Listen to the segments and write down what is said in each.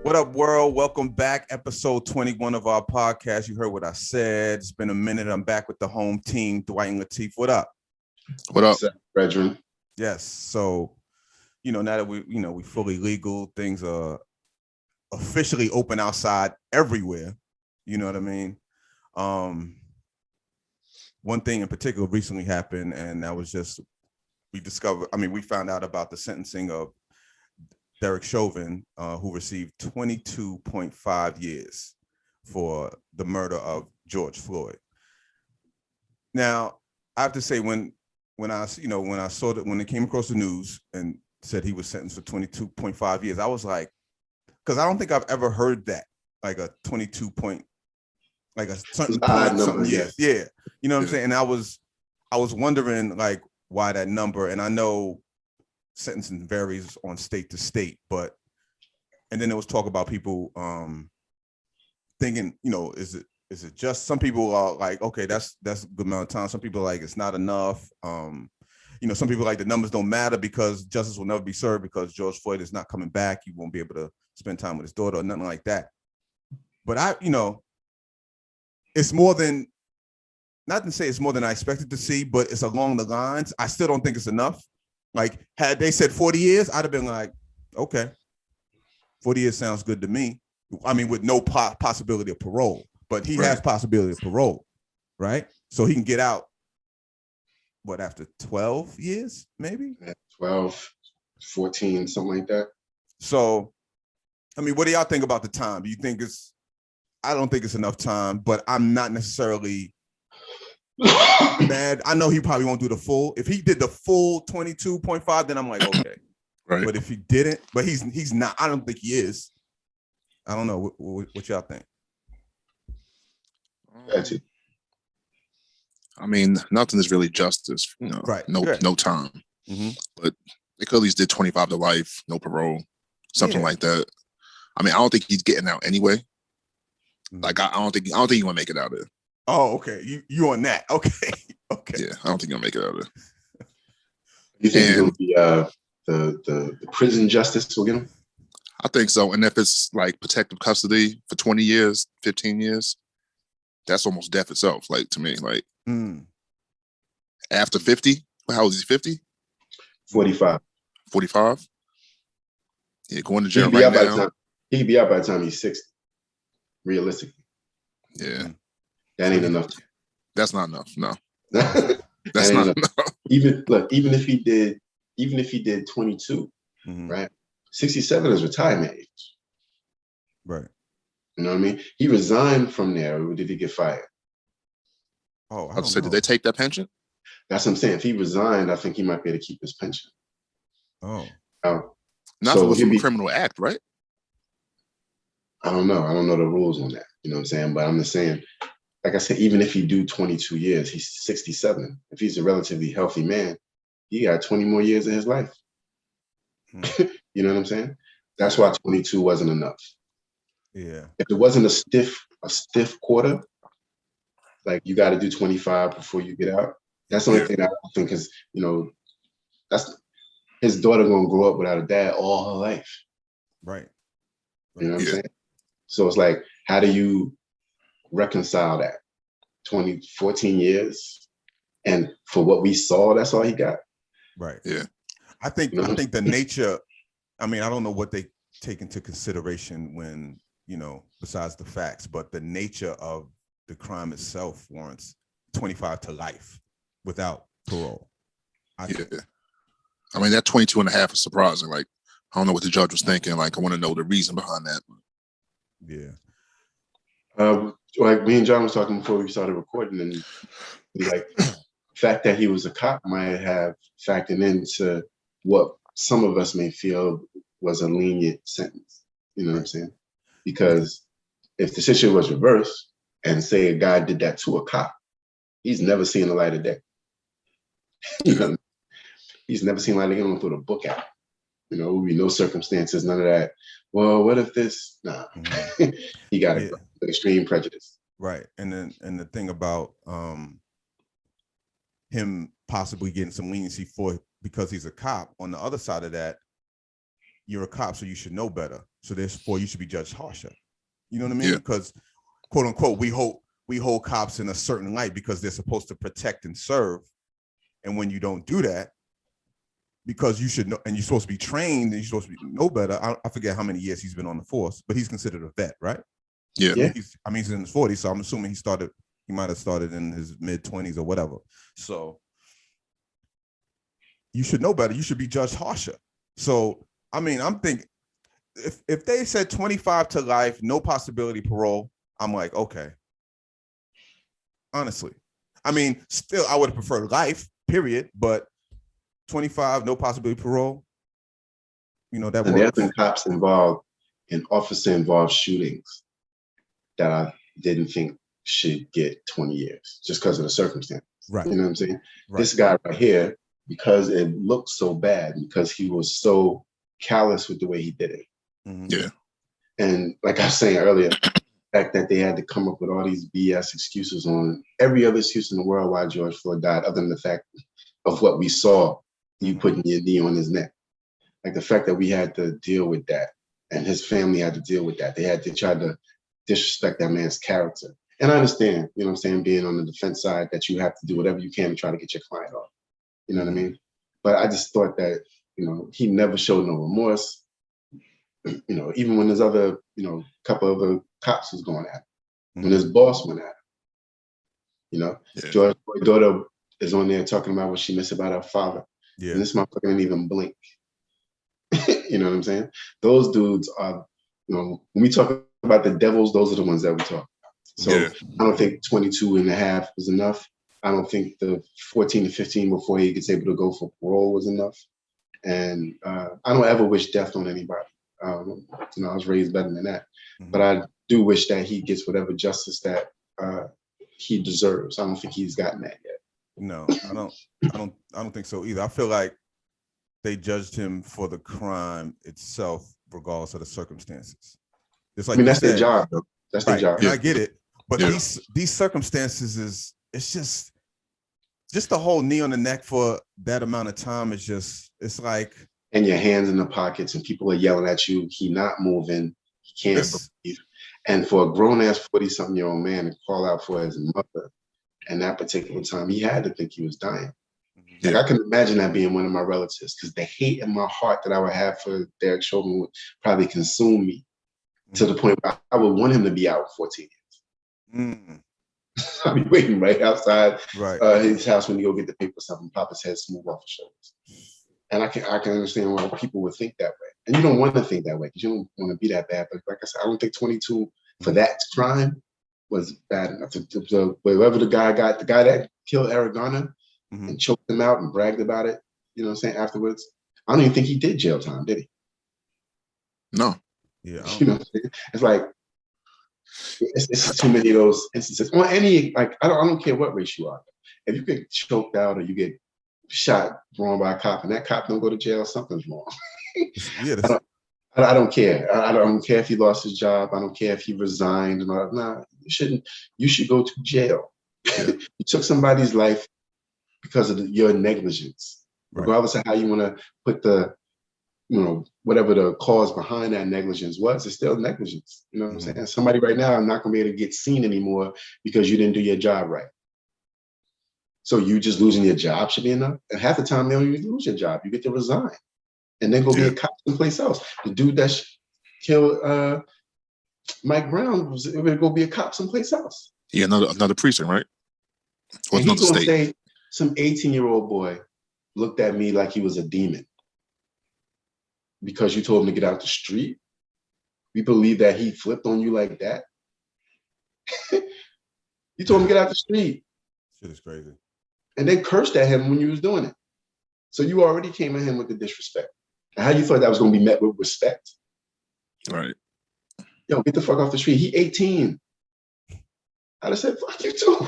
What up, world? Welcome back. Episode 21 of our podcast. You heard what I said. It's been a minute. I'm back with the home team, Dwight and Lateef. What up? What up, brethren? Yes. So, now that we fully legal, things are officially open outside everywhere. You know what I mean? One thing in particular recently happened, and that was just we found out about the sentencing of Derek Chauvin, who received 22.5 years for the murder of George Floyd. Now, I have to say, when I saw that, when it came across the news and said he was sentenced for 22.5 years, I was like, because I don't think I've ever heard that, like a 22 point, like a certain point, something years. Yeah. You know what I'm saying? And I was wondering like why that number, and I know sentencing varies on state to state, and then there was talk about people thinking, is it just, some people are like, okay, that's a good amount of time. Some people are like, it's not enough. Some people like the numbers don't matter because justice will never be served because George Floyd is not coming back. He won't be able to spend time with his daughter or nothing like that. But it's more than, not to say it's more than I expected to see, but it's along the lines. I still don't think it's enough. Like, had they said 40 years, I'd have been like, okay, 40 years sounds good to me. I mean, with no possibility of parole, but he has possibility of parole, right? So he can get out, after 12 years, maybe? 12, 14, something like that. So, I mean, what do y'all think about the time? Do you think I don't think it's enough time, but I'm not necessarily mad. I know he probably won't do the full. If he did the full 22.5, then I'm like, okay. Right. But if he didn't, but he's not. I don't think he is. I don't know. What y'all think? That's it. I mean, nothing is really justice, Right. No time. Mm-hmm. But they could at least did 25 to life, no parole, something like that. I mean, I don't think he's getting out anyway. Mm-hmm. Like, I don't think he want to make it out of there. Oh, okay. You on that? Okay. Okay. Yeah, I don't think he'll make it out of there. You think he's gonna be the prison justice will get him? I think so. And if it's like protective custody for 20 years, 15 years, that's almost death itself. Like, to me, like after 50, how old is he? 50? 45. 45? Yeah, going to jail right now. He'd be out by the time he's 60. Realistically. Yeah. That ain't enough. That's not enough. No. That's not enough. Even if he did 22, right? 67 is retirement age. Right. You know what I mean? He resigned from there, or did he get fired? Oh, I don't know. Did they take that pension? That's what I'm saying. If he resigned, I think he might be able to keep his pension. Oh. Not if it was from a criminal act, right? I don't know. I don't know the rules on that. You know what I'm saying? But I'm just saying, like I said, even if he do 22 years, he's 67. If he's a relatively healthy man, he got 20 more years of his life. You know what I'm saying? That's why 22 wasn't enough. Yeah. If it wasn't a stiff quarter, like you got to do 25 before you get out. That's the only thing I think is, that's his daughter gonna grow up without a dad all her life. Right. You know what I'm saying? So it's like, how do you reconcile that? 14 years, and for what we saw, that's all he got. Right. Yeah. I think the nature, I mean, I don't know what they take into consideration when, besides the facts, but the nature of the crime itself warrants 25 to life without parole. I mean, that 22 and a half is surprising. Like, I don't know what the judge was thinking. Like, I want to know the reason behind that. Yeah. Like me and John was talking before we started recording, and like the fact that he was a cop might have factored into what some of us may feel was a lenient sentence. You know what I'm saying? Because if the situation was reversed and say a guy did that to a cop, he's never seen the light of day. He's never seen the light of day. He's gonna throw the book out. There will be no circumstances, none of that. Well, what if this? Nah, he got extreme prejudice. Right, and the thing about him possibly getting some leniency because he's a cop. On the other side of that, you're a cop, so you should know better. So therefore, you should be judged harsher. You know what I mean? Yeah. Because quote unquote, we hold cops in a certain light because they're supposed to protect and serve. And when you don't do that, because you should know, and you're supposed to be trained, and you're supposed to know better. I forget how many years he's been on the force, but he's considered a vet, right? Yeah. He's in his 40s, so I'm assuming he might have started in his mid-20s or whatever. So you should know better. You should be judged harsher. So, I mean, I'm thinking if they said 25 to life, no possibility parole, I'm like, okay. Honestly. I mean, still, I would have preferred life, period, but 25, no possibility parole, you know, that And there have works. been cops involved in officer-involved shootings that I didn't think should get 20 years just because of the circumstances. Right. You know what I'm saying? Right. This guy right here, because it looked so bad, because he was so callous with the way he did it. Mm-hmm. Yeah. And like I was saying earlier, the fact that they had to come up with all these BS excuses on every other excuse in the world why George Floyd died, other than the fact of what we saw, you putting your knee on his neck. Like the fact that we had to deal with that and his family had to deal with that. They had to try to disrespect that man's character. And I understand, you know what I'm saying, being on the defense side, that you have to do whatever you can to try to get your client off. You know what I mean? But I just thought that, you know, he never showed no remorse. You know, even when there's other, you know, couple of other cops was going at him, when his boss went at him. You know, George Floyd's daughter is on there talking about what she missed about her father. Yeah. And this motherfucker didn't even blink. You know what I'm saying? Those dudes are, you know, when we talk about the devils, those are the ones that we talk about. So I don't think 22 and a half was enough. I don't think the 14 to 15 before he gets able to go for parole was enough. And I don't ever wish death on anybody. You know, I was raised better than that. But I do wish that he gets whatever justice that he deserves. I don't think he's gotten that yet. No, I don't think so either. I feel like they judged him for the crime itself, regardless of the circumstances. Just like, I mean, that's their job, though. That's their job. And I get it, but these circumstances it's just the whole knee on the neck for that amount of time is just, it's like, and your hands in the pockets and people are yelling at you. He not moving. He can't breathe. And for a grown ass 40-something-year-old man to call out for his mother, and that particular time, he had to think he was dying. Like I can imagine that being one of my relatives, because the hate in my heart that I would have for Derek Chauvin would probably consume me to the point where I would want him to be out 14 years. I'll be waiting right outside his house when you go get the paper something, pop his head smooth off his shoulders. And I can understand why people would think that way. And you don't want to think that way because you don't want to be that bad. But like I said, I don't think 22 for that crime was bad enough. Whoever the guy that killed Eric Garner and choked him out and bragged about it, you know what I'm saying, afterwards, I don't even think he did jail time, did he? No. Yeah. You know what I'm saying? It's like, it's too many of those instances. On any, like, I don't care what race you are. If you get choked out or you get shot wrong by a cop and that cop don't go to jail, something's wrong. I don't care. I don't care if he lost his job. I don't care if he resigned and all that. Nah, you shouldn't. You should go to jail. You took somebody's life because of your negligence. Regardless of how you want to put the, you know, whatever the cause behind that negligence was, it's still negligence. You know what I'm saying? Somebody right now, I'm not going to be able to get seen anymore because you didn't do your job right. So you just losing your job should be enough. And half the time, they don't even lose your job. You get to resign and then go be a cop someplace else. The dude that killed Mike Brown was going to go be a cop someplace else. Yeah, another precinct, right? Or and he's going to say some 18-year-old boy looked at me like he was a demon because you told him to get out the street. We believe that he flipped on you like that. You told him to get out the street. Shit is crazy. And they cursed at him when you was doing it. So you already came at him with the disrespect. And how you thought that was going to be met with respect? Right. Yo, get the fuck off the street. He 18. I'd have said, fuck you too.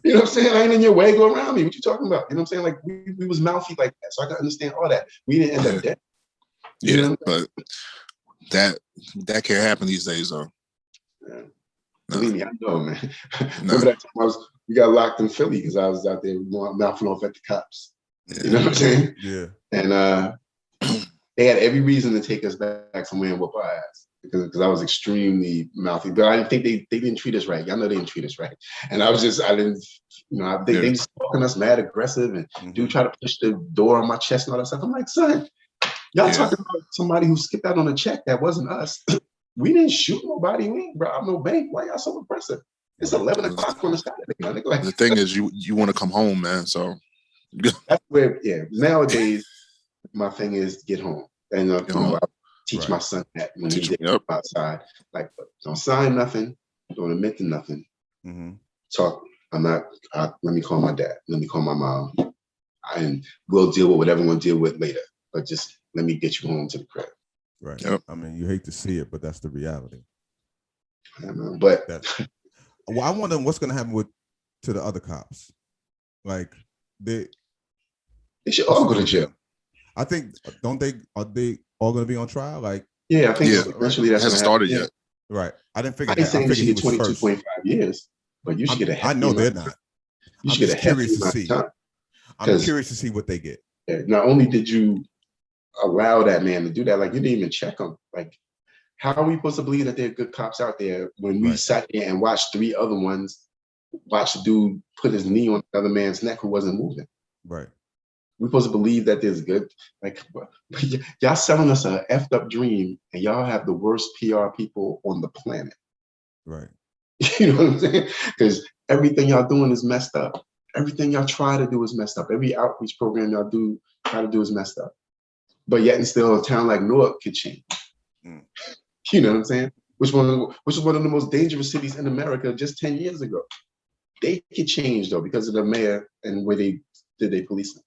You know what I'm saying? I ain't in your way. Go around me. What you talking about? You know what I'm saying? Like, we was mouthy like that. So I can understand all that. We didn't end up dead. Yeah, you know but that can't happen these days, though. Yeah. Believe me, I know, man. Remember that time we got locked in Philly because I was out there mouthing off at the cops. You know what I'm saying? Yeah. And They had every reason to take us back somewhere and whoop our ass because I was extremely mouthy. But I didn't think they didn't treat us right. Y'all know they didn't treat us right. And I didn't, they just talking us mad aggressive and dude try to push the door on my chest and all that stuff. I'm like, son, y'all talking about somebody who skipped out on a check that wasn't us. We didn't shoot nobody. We ain't robbed no bank. Why y'all so aggressive? It's 11 o'clock on the Saturday. Like, the thing is, you want to come home, man. So that's where, nowadays, my thing is get home. And I teach my son that when he gets outside, like, don't sign nothing, don't admit to nothing. Talk. Let me call my dad. Let me call my mom. And we'll deal with whatever we'll deal with later. But just let me get you home to the crib. Right. Yep. I mean, you hate to see it, but that's the reality. I know, but well, I wonder what's going to happen to the other cops. Like they should all go to jail. I think are they all going to be on trial? Like, yeah, I think eventually that's hasn't started yet. Right. I didn't figure. I ain't saying they should get 22.5 years, but you should get a. I know they're not. You should get a curious to see. I'm curious to see what they get. Not only did you allow that man to do that, like you didn't even check him. Like, how are we supposed to believe that there are good cops out there when we sat there and watched 3 other ones watch the dude put his knee on the other man's neck who wasn't moving? Right. We're supposed to believe that there's good, like, y'all selling us a effed up dream, and y'all have the worst PR people on the planet. Right. You know what I'm saying? Because everything y'all doing is messed up. Everything y'all try to do is messed up. Every outreach program y'all try to do is messed up. But yet and still, a town like Newark could change. You know what I'm saying? Which is one of the most dangerous cities in America just 10 years ago. They could change though because of the mayor and where they did their policing.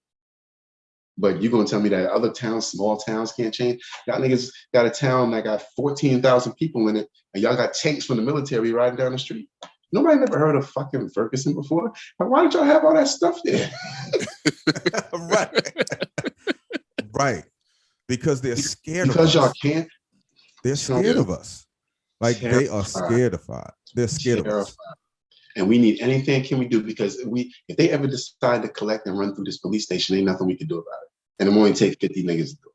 But you're gonna tell me that other towns, small towns, can't change? Y'all niggas got a town that got 14,000 people in it, and y'all got tanks from the military riding down the street. Nobody never heard of fucking Ferguson before. Why did y'all have all that stuff there? Right. Because they're scared of us. Because y'all can't. They're scared of us. Like they are scared of us. They're scared of us. And we need anything can we do, because if they ever decide to collect and run through this police station, ain't nothing we can do about it. And it only take 50 niggas to do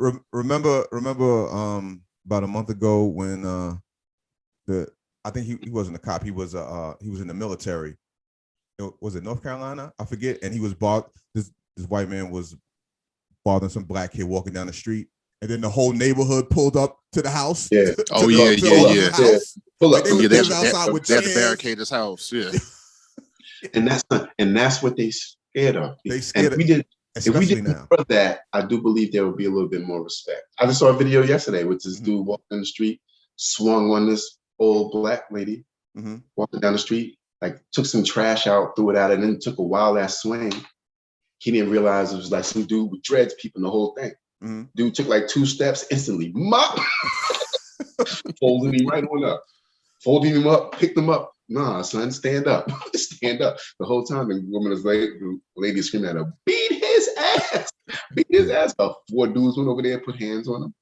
it. Remember about a month ago when I think he wasn't a cop, he was in the military. Was it North Carolina? I forget. And he was this white man was bothering some black kid walking down the street. And then the whole neighborhood pulled up to the house. Yeah. Yeah. Pull up. They had to barricade his house. Yeah. And that's what they scared of. They scared. If we didn't for that, I do believe there would be a little bit more respect. I just saw a video yesterday with this dude walking in the street, swung on this old black lady, walking down the street, like took some trash out, threw it out, and then took a wild ass swing. He didn't realize it was like some dude with dreads peeping the whole thing. Dude took like 2 steps, instantly mop, folded him right on up. Folded him up, picked him up. Nah, son, stand up. Stand up. The whole time the woman is like, the lady screaming at her, beat his ass. Beat his ass. About 4 dudes went over there, put hands on him.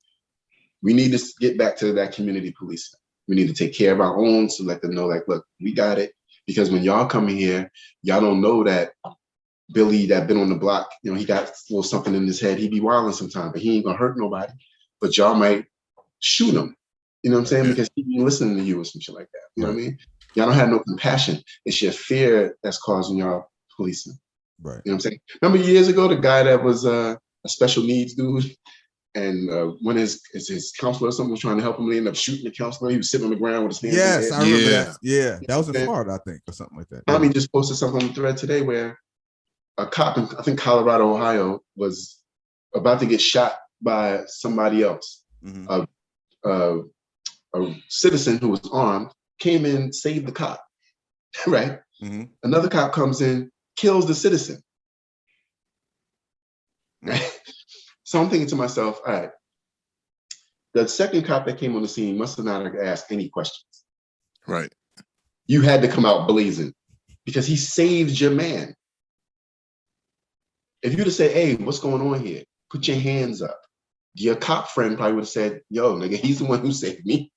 We need to get back to that community policing. We need to take care of our own, so let them know, like, look, we got it. Because when y'all come in here, y'all don't know that Billy that been on the block, he got a little something in his head. He be wilding sometimes, but he ain't gonna hurt nobody. But y'all might shoot him. You know what I'm saying? Because he be listening to you or some shit like that. You know what I mean? Y'all don't have no compassion. It's your fear that's causing y'all policing. Right. You know what I'm saying? Remember years ago, the guy that was a special needs dude, and when his counselor or something was trying to help him, they ended up shooting the counselor. He was sitting on the ground with his hands in the air. Yes, I remember that. Yeah, that was in Florida, I think, or something like that. Tommy just posted something on the thread today where a cop in, I think, Colorado, Ohio, was about to get shot by somebody else. A citizen who was armed came in, saved the cop, right? Another cop comes in, kills the citizen. Right? So I'm thinking to myself, all right, the second cop that came on the scene must have not asked any questions. Right. You had to come out blazing because he saved your man. If you'd have said, hey, what's going on here? Put your hands up. Your cop friend probably would have said, yo, nigga, he's the one who saved me.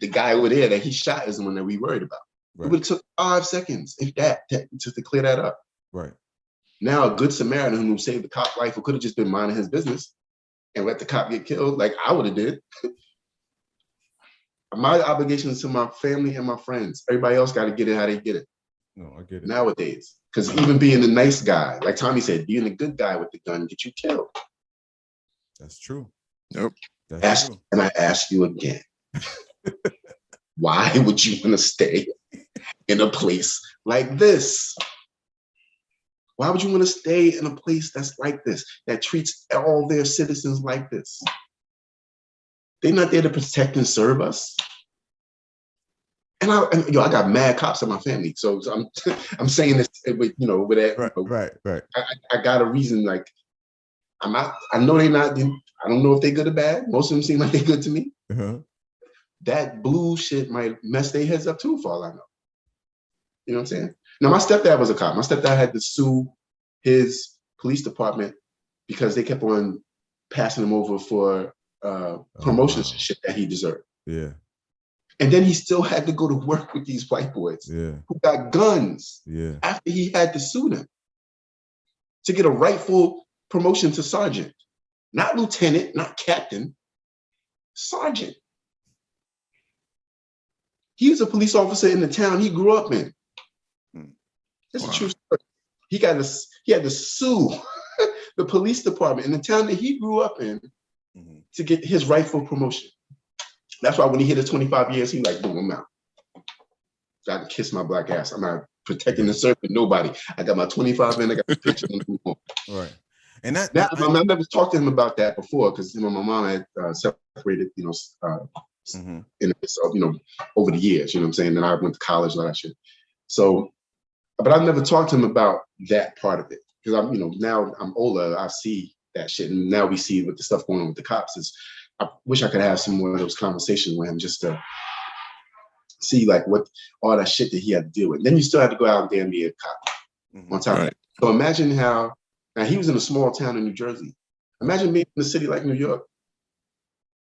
The guy over there that he shot is the one that we worried about. Right. It would have took 5 seconds, if that, to clear that up. Right. Now, a good Samaritan who saved the cop's life, who could have just been minding his business, and let the cop get killed like I would have did. My obligation is to my family and my friends. Everybody else got to get it how they get it. No, I get it. Nowadays. Because even being the nice guy, like Tommy said, being the good guy with the gun get you killed. That's true. Yep. That's true. And I ask you again, why would you want to stay in a place like this? Why would you want to stay in a place that's like this, that treats all their citizens like this? They're not there to protect and serve us. And I got mad cops in my family, so I'm saying this with with that. Right. I got a reason. Like I know they're not. I don't know if they're good or bad. Most of them seem like they're good to me. Uh-huh. That blue shit might mess their heads up too, for all I know. You know what I'm saying? Now my stepdad was a cop. My stepdad had to sue his police department because they kept on passing him over for promotions and shit that he deserved. Yeah. And then he still had to go to work with these white boys who got guns after he had to sue them to get a rightful promotion to sergeant. Not lieutenant, not captain, sergeant. He was a police officer in the town he grew up in. That's a true story. He had to sue the police department in the town that he grew up in to get his rightful promotion. That's why when he hit his 25 years, he like, boom, I'm out. I can kiss my black ass. I'm not protecting and serving nobody. I got my 25 and I got the picture. Right. And that I never talked to him about that before because my mom had separated, in the midst of, over the years, you know what I'm saying? And I went to college, all that shit. So, but I've never talked to him about that part of it because now I'm older. I see that shit, and now we see what the stuff going on with the cops. I wish I could have some more of those conversations with him just to see like what all that shit that he had to deal with. Then you still have to go out there and be a cop on top of that. So imagine how now he was in a small town in New Jersey. Imagine being in a city like New York,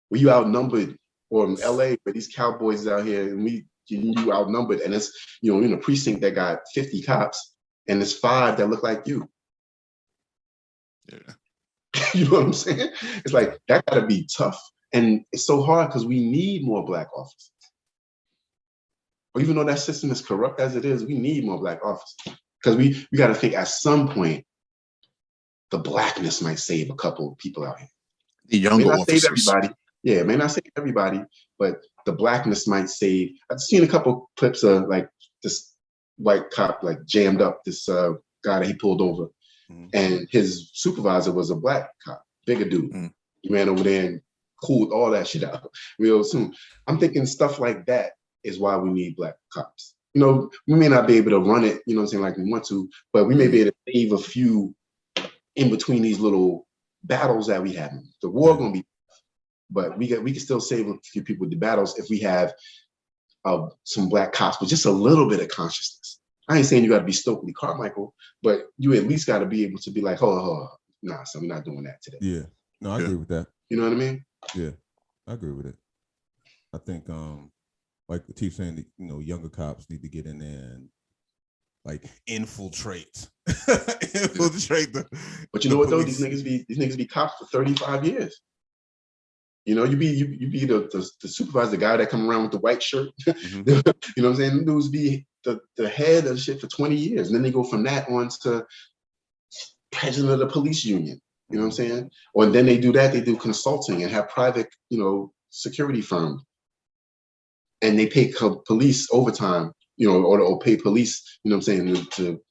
where you outnumbered, or in LA, where these cowboys out here and you outnumbered, and it's in a precinct that got 50 cops, and there's 5 that look like you. Yeah. You know what I'm saying? It's like that gotta be tough. And it's so hard because we need more black officers. Or even though that system is corrupt as it is, we need more black officers. Because we gotta think at some point, the blackness might save a couple of people out here. The younger officers. Save everybody. Yeah, it may not save everybody, but the blackness might save. I've seen a couple clips of like this white cop like jammed up this guy that he pulled over. And his supervisor was a black cop, bigger dude. He ran over there and cooled all that shit out real soon. I'm thinking stuff like that is why we need black cops. We may not be able to run it, like we want to, but we may be able to save a few in between these little battles that we have. The war gonna be, but we can still save a few people with the battles if we have some black cops with just a little bit of consciousness. I ain't saying you got to be Stokely Carmichael, but you at least got to be able to be like, hold on. Nah, so we're not doing that today. Yeah. No, I agree with that. You know what I mean? Yeah, I agree with it. I think, like T saying, younger cops need to get in there and like infiltrate. But you know what though? These niggas be cops for 35 years. You be the supervisor, the guy that come around with the white shirt. You know what I'm saying? Dudes be the head of the shit for 20 years. And then they go from that on to president of the police union. You know what I'm saying? Or then they do consulting and have private, security firms. And they pay police overtime, or pay police, you know what I'm saying, to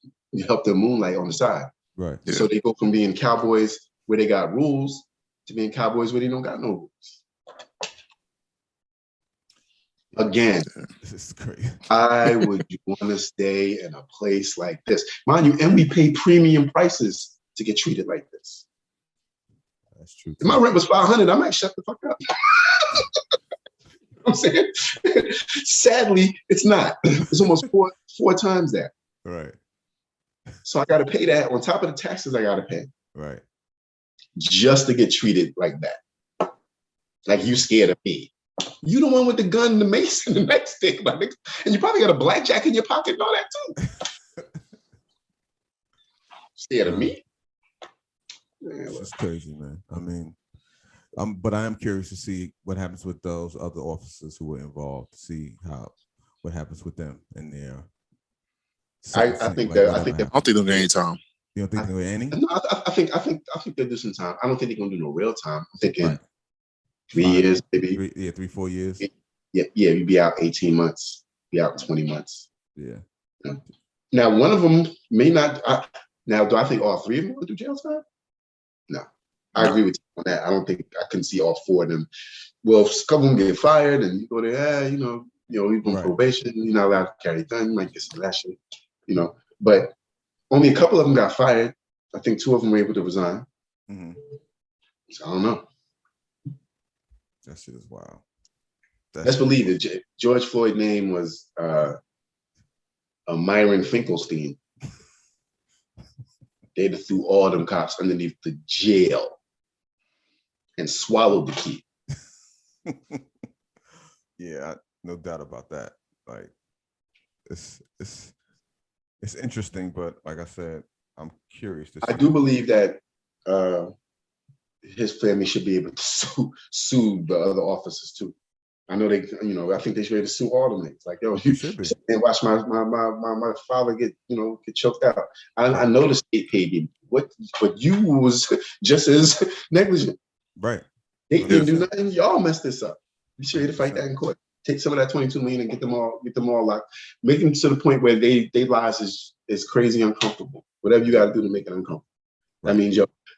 help them moonlight on the side. Right. Yeah. So they go from being cowboys where they got rules to being cowboys where they don't got no rules. Again, this is crazy. why would you want to stay in a place like this? Mind you, and we pay premium prices to get treated like this. That's true. If my rent was $500, I might shut the fuck up. You know what I'm saying? Sadly, it's not. It's almost four times that. Right. So I got to pay that on top of the taxes I got to pay. Right. Just to get treated like that. Like you scared of me. You the one with the gun and the mace and the nightstick, my nigga. And you probably got a blackjack in your pocket and all that too. Scared of me? It's crazy, man. I mean, But I am curious to see what happens with those other officers who were involved. To see what happens with them and their. I think that I think I don't think they'll get any time. You don't think they'll get any? No, I think they'll do some time. I don't think they're gonna do no real time. I'm thinking Right. 3 years, maybe. 3-4 years. Yeah, you'd be out 18 months, be out 20 months. Yeah. Now, one of them may not. Now, do I think all three of them will do jail time? No. I agree with you on that. I don't think I can see all four of them. Well, if a couple of them get fired and you go there, you're on probation, you're not allowed to carry a gun, you might get some of that shit, But only a couple of them got fired. I think 2 of them were able to resign. Mm-hmm. So I don't know. That shit is wild. Let's believe it. George Floyd's name was Myron Finkelstein. They'd have threw all them cops underneath the jail and swallowed the key. Yeah, no doubt about that. Like, it's interesting, but like I said, I'm curious to see. I do believe that his family should be able to sue the other officers too. I know they, I think they should be able to sue all the niggas. Like, yo, you should be. And watch my father get choked out. I know the state paid you, but you was just as negligent. Right. They didn't do nothing. Y'all messed this up. You should be able to fight that in court. Take some of that 22 million and get them all locked. Make them to the point where they lives is crazy uncomfortable. Whatever you got to do to make it uncomfortable. Right. That means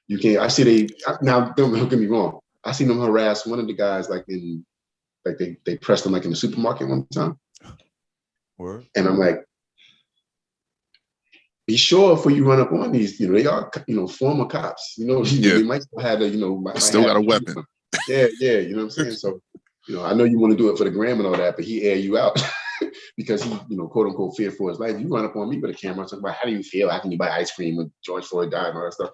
you can't. I see now. Don't get me wrong. I seen them harass one of the guys they pressed him in the supermarket one time. Word. And I'm like, be sure before you run up on these. They are former cops. They might still have still got a weapon. Yeah. You know what I'm saying? So. I know you want to do it for the gram and all that, but he air you out because he, quote unquote, feared for his life. You run up on me with a camera and talk about how do you feel? How can you buy ice cream when George Floyd died and all that stuff?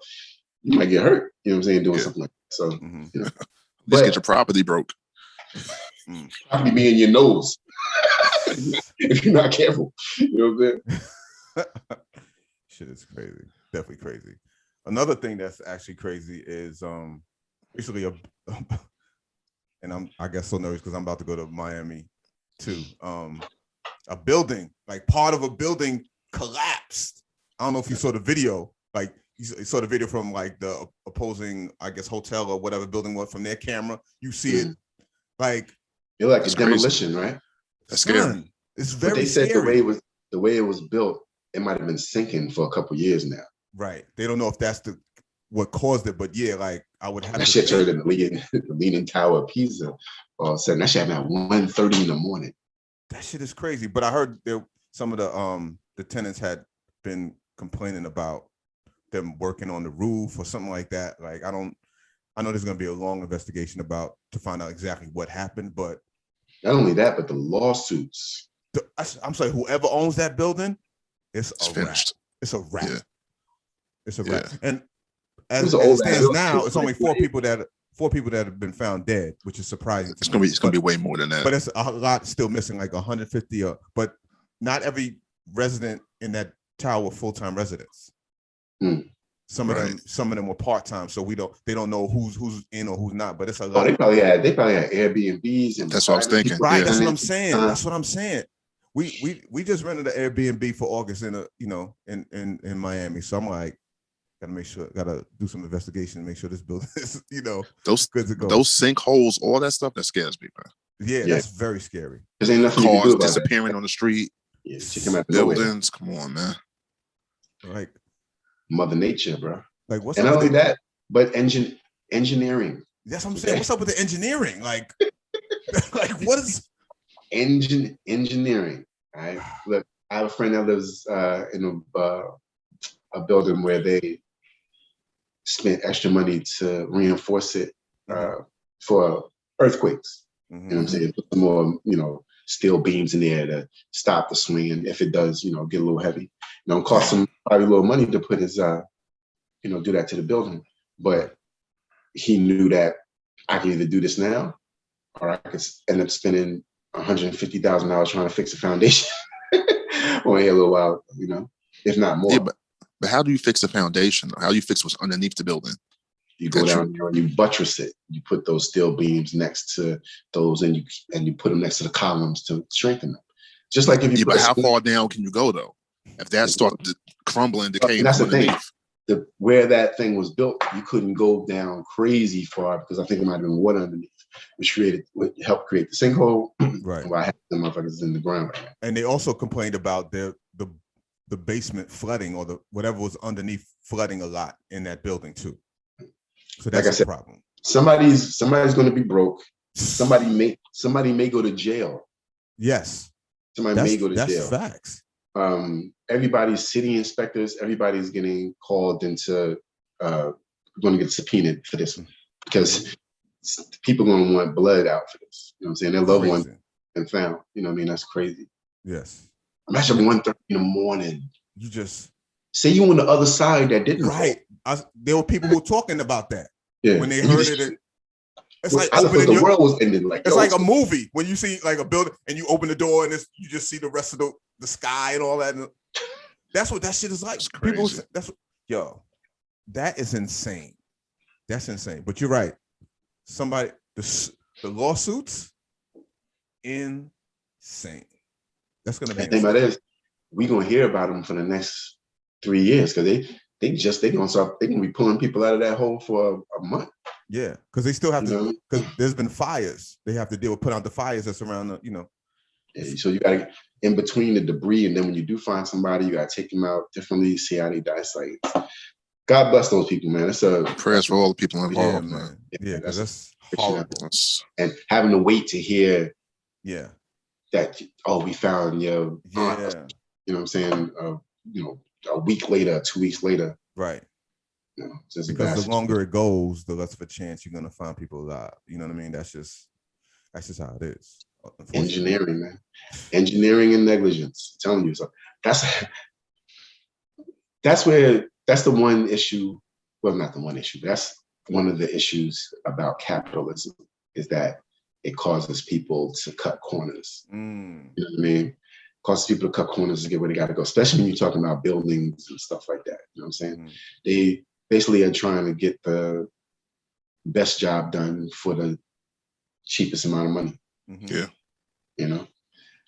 You might get hurt, you know what I'm saying, doing something like that. So, Just get your property broke. Property be in your nose if you're not careful. You know what I'm saying? Shit is crazy. Definitely crazy. Another thing that's actually crazy is recently and I guess so nervous because I'm about to go to Miami too. A building, part of a building collapsed. I don't know if you saw the video. You saw the video from the opposing, I guess, hotel or whatever building was from their camera. You see it you're like a demolition, crazy. Right? That's scary. It's very but they said scary. the way it was built, it might have been sinking for a couple years now. Right. They don't know if that's what caused it, but yeah, I would have that shit turned in the Leaning Tower of Pisa. Said that shit happened at 1:30 in the morning. That shit is crazy. But I heard some of the tenants had been complaining about them working on the roof or something like that. I know there's gonna be a long investigation to find out exactly what happened, but not only that, but the lawsuits. I'm sorry, whoever owns that building, it's finished. Wrap. It's a wrap. Yeah. It's a wrap. Yeah. And as it stands now, it's only 4 people that have been found dead, which is surprising. It's gonna be way more than that. But it's a lot still missing, 150. But not every resident in that tower were full-time residents. Some of them were part-time, so they don't know who's in or who's not. But it's a lot. They probably had Airbnbs and that's what I was thinking. Right, yeah. that's what I'm saying. That's what I'm saying. We just rented an Airbnb for August in Miami. So I'm like, gotta do some investigation and make sure this building is, those good to go. Those sinkholes, all that stuff, that scares me, man. Yeah, that's very scary. There's ain't nothing cars you can do about disappearing on the street. Yeah, buildings. Come on, man. Mother Nature, bro. What's and up not only with that, but engineering. That's what I'm saying. What's up with the engineering? What is engineering? All right. Look, I have a friend that lives in a building where they spent extra money to reinforce it for earthquakes. You know what I'm saying? Put some more, steel beams in there to stop the swing, and if it does, get a little heavy. It cost him probably a little money to put his, do that to the building. But he knew that I can either do this now, or I could end up spending $150,000 trying to fix a foundation or a little while, if not more. Yeah, but how do you fix a foundation? How do you fix what's underneath the building? You go down there and you buttress it. You put those steel beams next to those, and you put them next to the columns to strengthen them. Just like if you. But how far down can you go though? If that starts to crumble and decay, that's the thing. Where that thing was built, you couldn't go down crazy far because I think it might have been water underneath, which helped create the sinkhole. Right. Why the motherfuckers in the ground right now. And they also complained about the basement flooding, or the whatever was underneath flooding a lot in that building too. So that's like a problem. Somebody's going to be broke. Somebody may go to jail. Yes. Somebody may go to jail. That's facts. Everybody's city inspectors, everybody's getting called into going to get subpoenaed for this one because people are going to want blood out for this. You know what I'm saying? Their loved one been found. You know what I mean? That's crazy. Yes. Imagine 1:30 in the morning. You just say you on the other side that didn't. Right. There were people who were talking about that. Yeah. When they heard it. It's like the world was ending. Like it's like a movie when you see like a building and you open the door and you just see the rest of the sky and all that. And that's what that shit is like. People, that is insane. That's insane. But you're right. The lawsuits, insane. That's gonna be. The thing about it is, we gonna hear about them for the next 3 years because they gonna be pulling people out of that hole for a month. Yeah, because they still have to. Because there's been fires. They have to deal with put out the fires that's around the. Yeah, so you gotta in between the debris, and then when you do find somebody, you gotta take them out differently, see how they die. It's like, God bless those people, man. It's a prayers for all the people involved, man. Yeah, that's horrible. And having to wait to hear. Yeah. That we found your aunt, you know what I'm saying? A week later, 2 weeks later. Right. Because the longer it goes, the less of a chance you're gonna find people alive. You know what I mean? That's just how it is. Engineering, man. Engineering and negligence. I'm telling you. So that's the one issue. Well, not the one issue. That's one of the issues about capitalism is that it causes people to cut corners. You know what I mean? Causes people to cut corners to get where they got to go, especially when you're talking about buildings and stuff like that. You know what I'm saying? They basically are trying to get the best job done for the cheapest amount of money. Yeah. You know?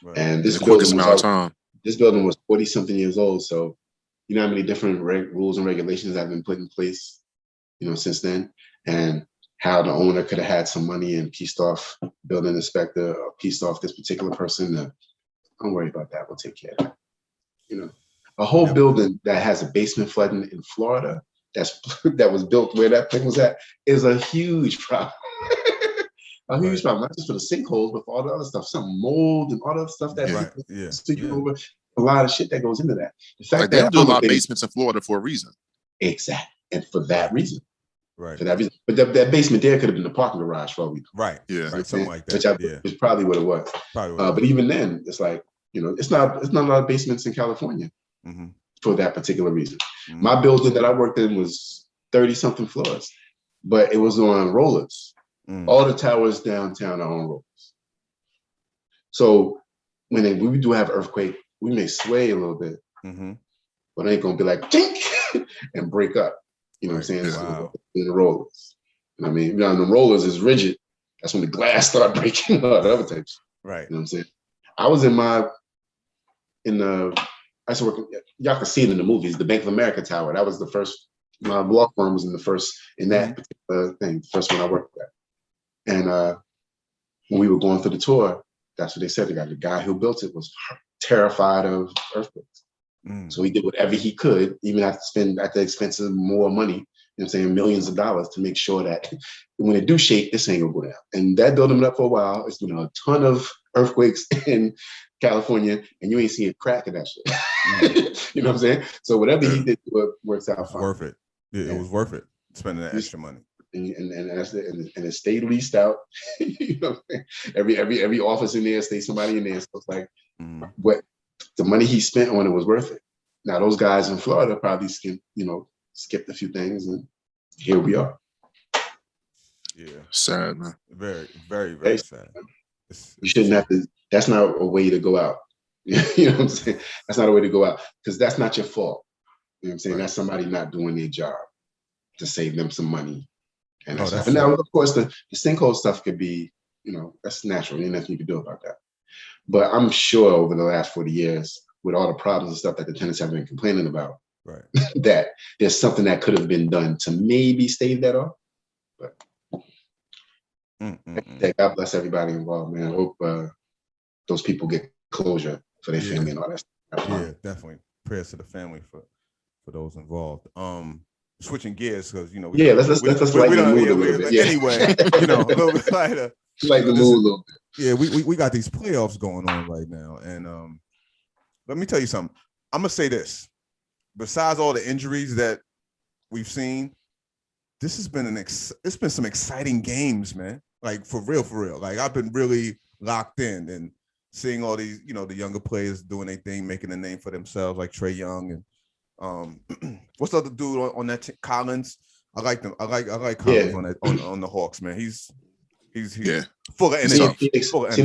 Right. And this quickest amount of time. This building was 40-something years old. So you know how many different rules and regulations have been put in place, since then? And how the owner could have had some money and pieced off building inspector or pieced off this particular person. Don't worry about that. We'll take care of that. A whole building that has a basement flooding in Florida that was built where that thing was at is a huge problem. A huge problem, not just for the sinkholes, but for all the other stuff, some mold and all the other stuff that over. A lot of shit that goes into that. The fact they do a lot of basements in Florida for a reason. Exactly, and for that reason. Right. For that reason. But that basement there could have been the parking garage for all we know. Right. Yeah. Right. Something like that. Which is probably what it was. But even then, it's like, it's not a lot of basements in California for that particular reason. My building that I worked in was 30-something floors, but it was on rollers. All the towers downtown are on rollers. So when we do have earthquake, we may sway a little bit, but it ain't gonna be like tink and break up. You know what I'm saying? Wow. In the rollers. You know what I mean? The rollers is rigid. That's when the glass start breaking or the other types. Right. You know what I'm saying? I was I used to work, y'all can see it in the movies, the Bank of America Tower. That was the first, my law firm was in that particular thing, the first one I worked at. And when we were going through the tour, that's what they said. The guy who built it was terrified of earthquakes. So he did whatever he could, even at the expense of more money, you know what I'm saying, millions of dollars to make sure that when it do shake, this ain't gonna go down. And that building up for a while, it's doing a ton of earthquakes in California, and you ain't see a crack of that shit. You know what I'm saying? So whatever he did works out fine. Worth it. Yeah, it was worth it, spending that extra money. And that's it. And it stayed leased out. You know what I'm saying? Every office in there stays somebody in there. So it's like what the money he spent on it was worth it. Now those guys in Florida probably skipped a few things, and here we are. Yeah, sad, man. Very, very, very sad. You shouldn't have to. That's not a way to go out. You know what I'm saying? That's not a way to go out because that's not your fault. You know what I'm saying? That's somebody not doing their job to save them some money And Oh, that's that's happened. Now, true. of course, the sinkhole stuff could be, that's natural. Ain't nothing you can do about that. But I'm sure over the last 40 years, with all the problems and stuff that the tenants have been complaining about, Right. that there's something that could have been done to maybe stave that off. But God bless everybody involved, man. I hope those people get closure for their family and all that stuff. Yeah, definitely. Prayers to the family for those involved. Switching gears because let's lighten the mood a little bit. Yeah. Anyway, a little bit lighter. Lighten the mood a little bit. Yeah, we got these playoffs going on right now, and let me tell you something. I'm gonna say this. Besides all the injuries that we've seen, this has been it's been some exciting games, man. Like for real. Like I've been really locked in and seeing all these, the younger players doing their thing, making a name for themselves, like Trae Young and what's the other dude on that Collins? I like them. I like Collins on the Hawks, man. He's full of energy.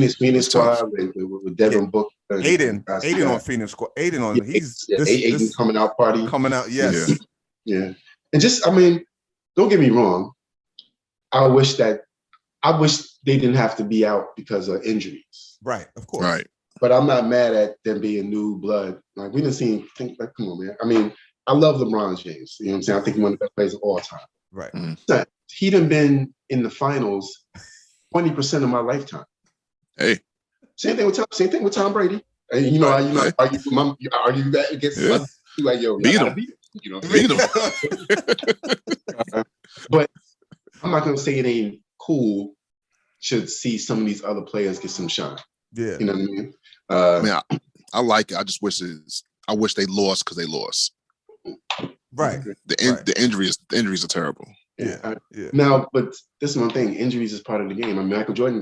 Phoenix squad with Devin Booker. Aiden on Phoenix squad. Aiden on Aiden coming out party. Coming out, yes. Yeah. And just, don't get me wrong. I wish they didn't have to be out because of injuries. Right, of course. Right. But I'm not mad at them being new blood. Like we didn't come on, man. I love LeBron James. You know what I'm saying? I think he's one of the best players of all time. Right. Mm-hmm. He done been in the finals 20% of my lifetime. Hey. Same thing with Tom Brady. And you argue that against like, yo, beat him. Beat him. But I'm not gonna say it ain't cool to see some of these other players get some shine. Yeah. You know what I mean? I like it. I just wish I wish they lost because they lost. Right. The injuries are terrible. Yeah. Now, but this is one thing. Injuries is part of the game. Michael Jordan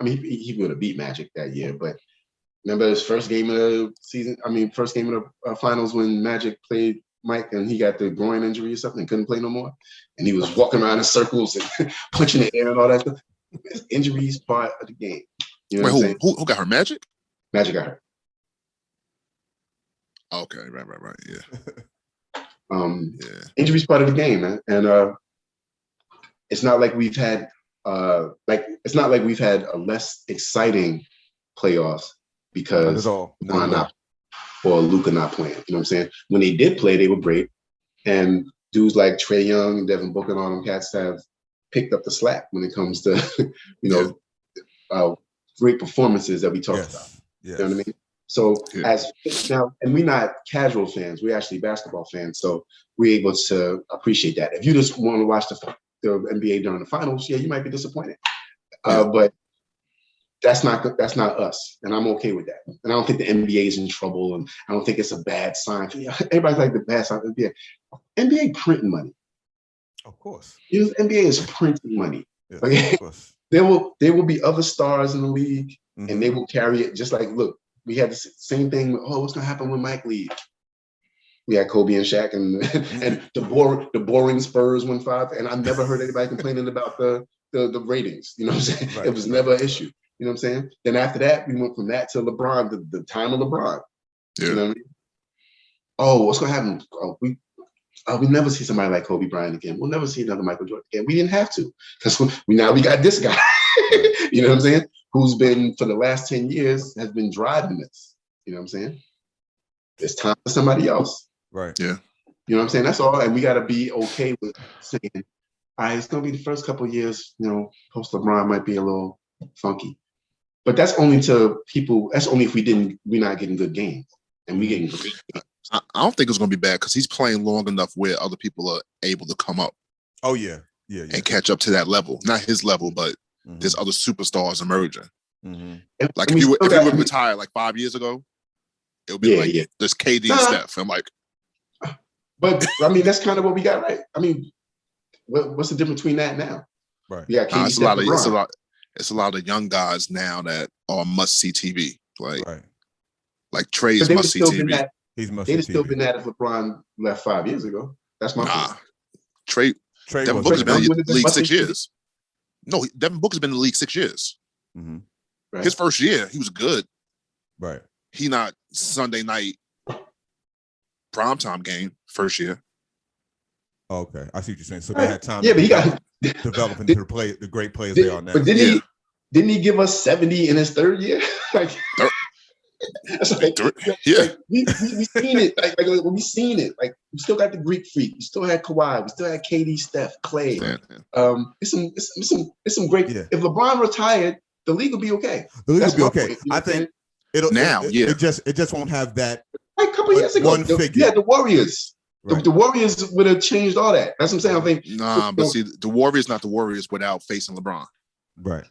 he would have beat Magic that year, but remember his first game of the season? First game of the finals when Magic played Mike and he got the groin injury or something and couldn't play no more. And he was walking around in circles and punching the air and all that stuff. Injuries part of the game. You know Wait, who got her? Magic? Magic got hurt. Okay, right. Yeah. Injuries part of the game, man. And it's not like we've had a less exciting playoffs because LeBron not or Luka not playing. You know what I'm saying? When they did play, they were great. And dudes like Trae Young and Devin Booker and all them cats have picked up the slack when it comes to, great performances that we talked about. Yes. You know what I mean? So now, and we're not casual fans, we're actually basketball fans. So we're able to appreciate that. If you just want to watch the NBA during the finals, you might be disappointed. But that's not us, and I'm okay with that. And I don't think the NBA is in trouble, and I don't think it's a bad sign. Everybody's like the bad sign. NBA printing money. Of course. NBA is printing money. Yes, okay? of course. There will be other stars in the league, and they will carry it. Just like, look, we had the same thing. What's gonna happen when Mike leaves? We had Kobe and Shaq, and the boring Spurs won 5. And I never heard anybody complaining about the ratings. You know what I'm saying? It was never an issue. You know what I'm saying? Then after that, we went from that to LeBron, the time of LeBron. Yeah. You know what I mean? Oh, what's gonna happen? We never see somebody like Kobe Bryant again. We'll never see another Michael Jordan again. We didn't have to, because we got this guy. You know what I'm saying? Who's been for the last 10 years has been driving this. You know what I'm saying? It's time for somebody else. Right. Yeah. You know what I'm saying? That's all. And we got to be okay with saying, all right, it's going to be the first couple of years, post LeBron might be a little funky. But that's only to people. That's only if we're not getting good games and we getting great games. I don't think it's going to be bad because he's playing long enough where other people are able to come up. Oh, yeah. And catch up to that level. Not his level, but there's other superstars emerging. Like if you would retire like 5 years ago, it would be there's KD and Steph. I'm like, but that's kind of what we got, right? What's the difference between that and now? Right. We got KD, Steph, it's a lot of young guys now that are must see TV. Like Trae is must see TV. He's must see TV. They'd still been that if LeBron left 5 years ago. That's my point. Trey Devin Booker's been in the league 6 years. No, Devin Booker's been in the league 6 years. Right. His first year, he was good. Right. He not Sunday night primetime game first year. Okay, I see what you're saying. So they had time. Yeah, but develop into the great players they are now. But didn't he give us 70 in his third year? Like, that's like, we seen it. Like we seen it. Like we still got the Greek Freak. We still had Kawhi. We still had KD, Steph, Clay. It's some great. If LeBron retired, the league will be okay. The league will be okay. Point. I think it just won't have that. Like a couple years ago, the Warriors. Right. The Warriors would have changed all that. That's what I'm saying. I think. Nah, but see, the Warriors not the Warriors without facing LeBron. Right.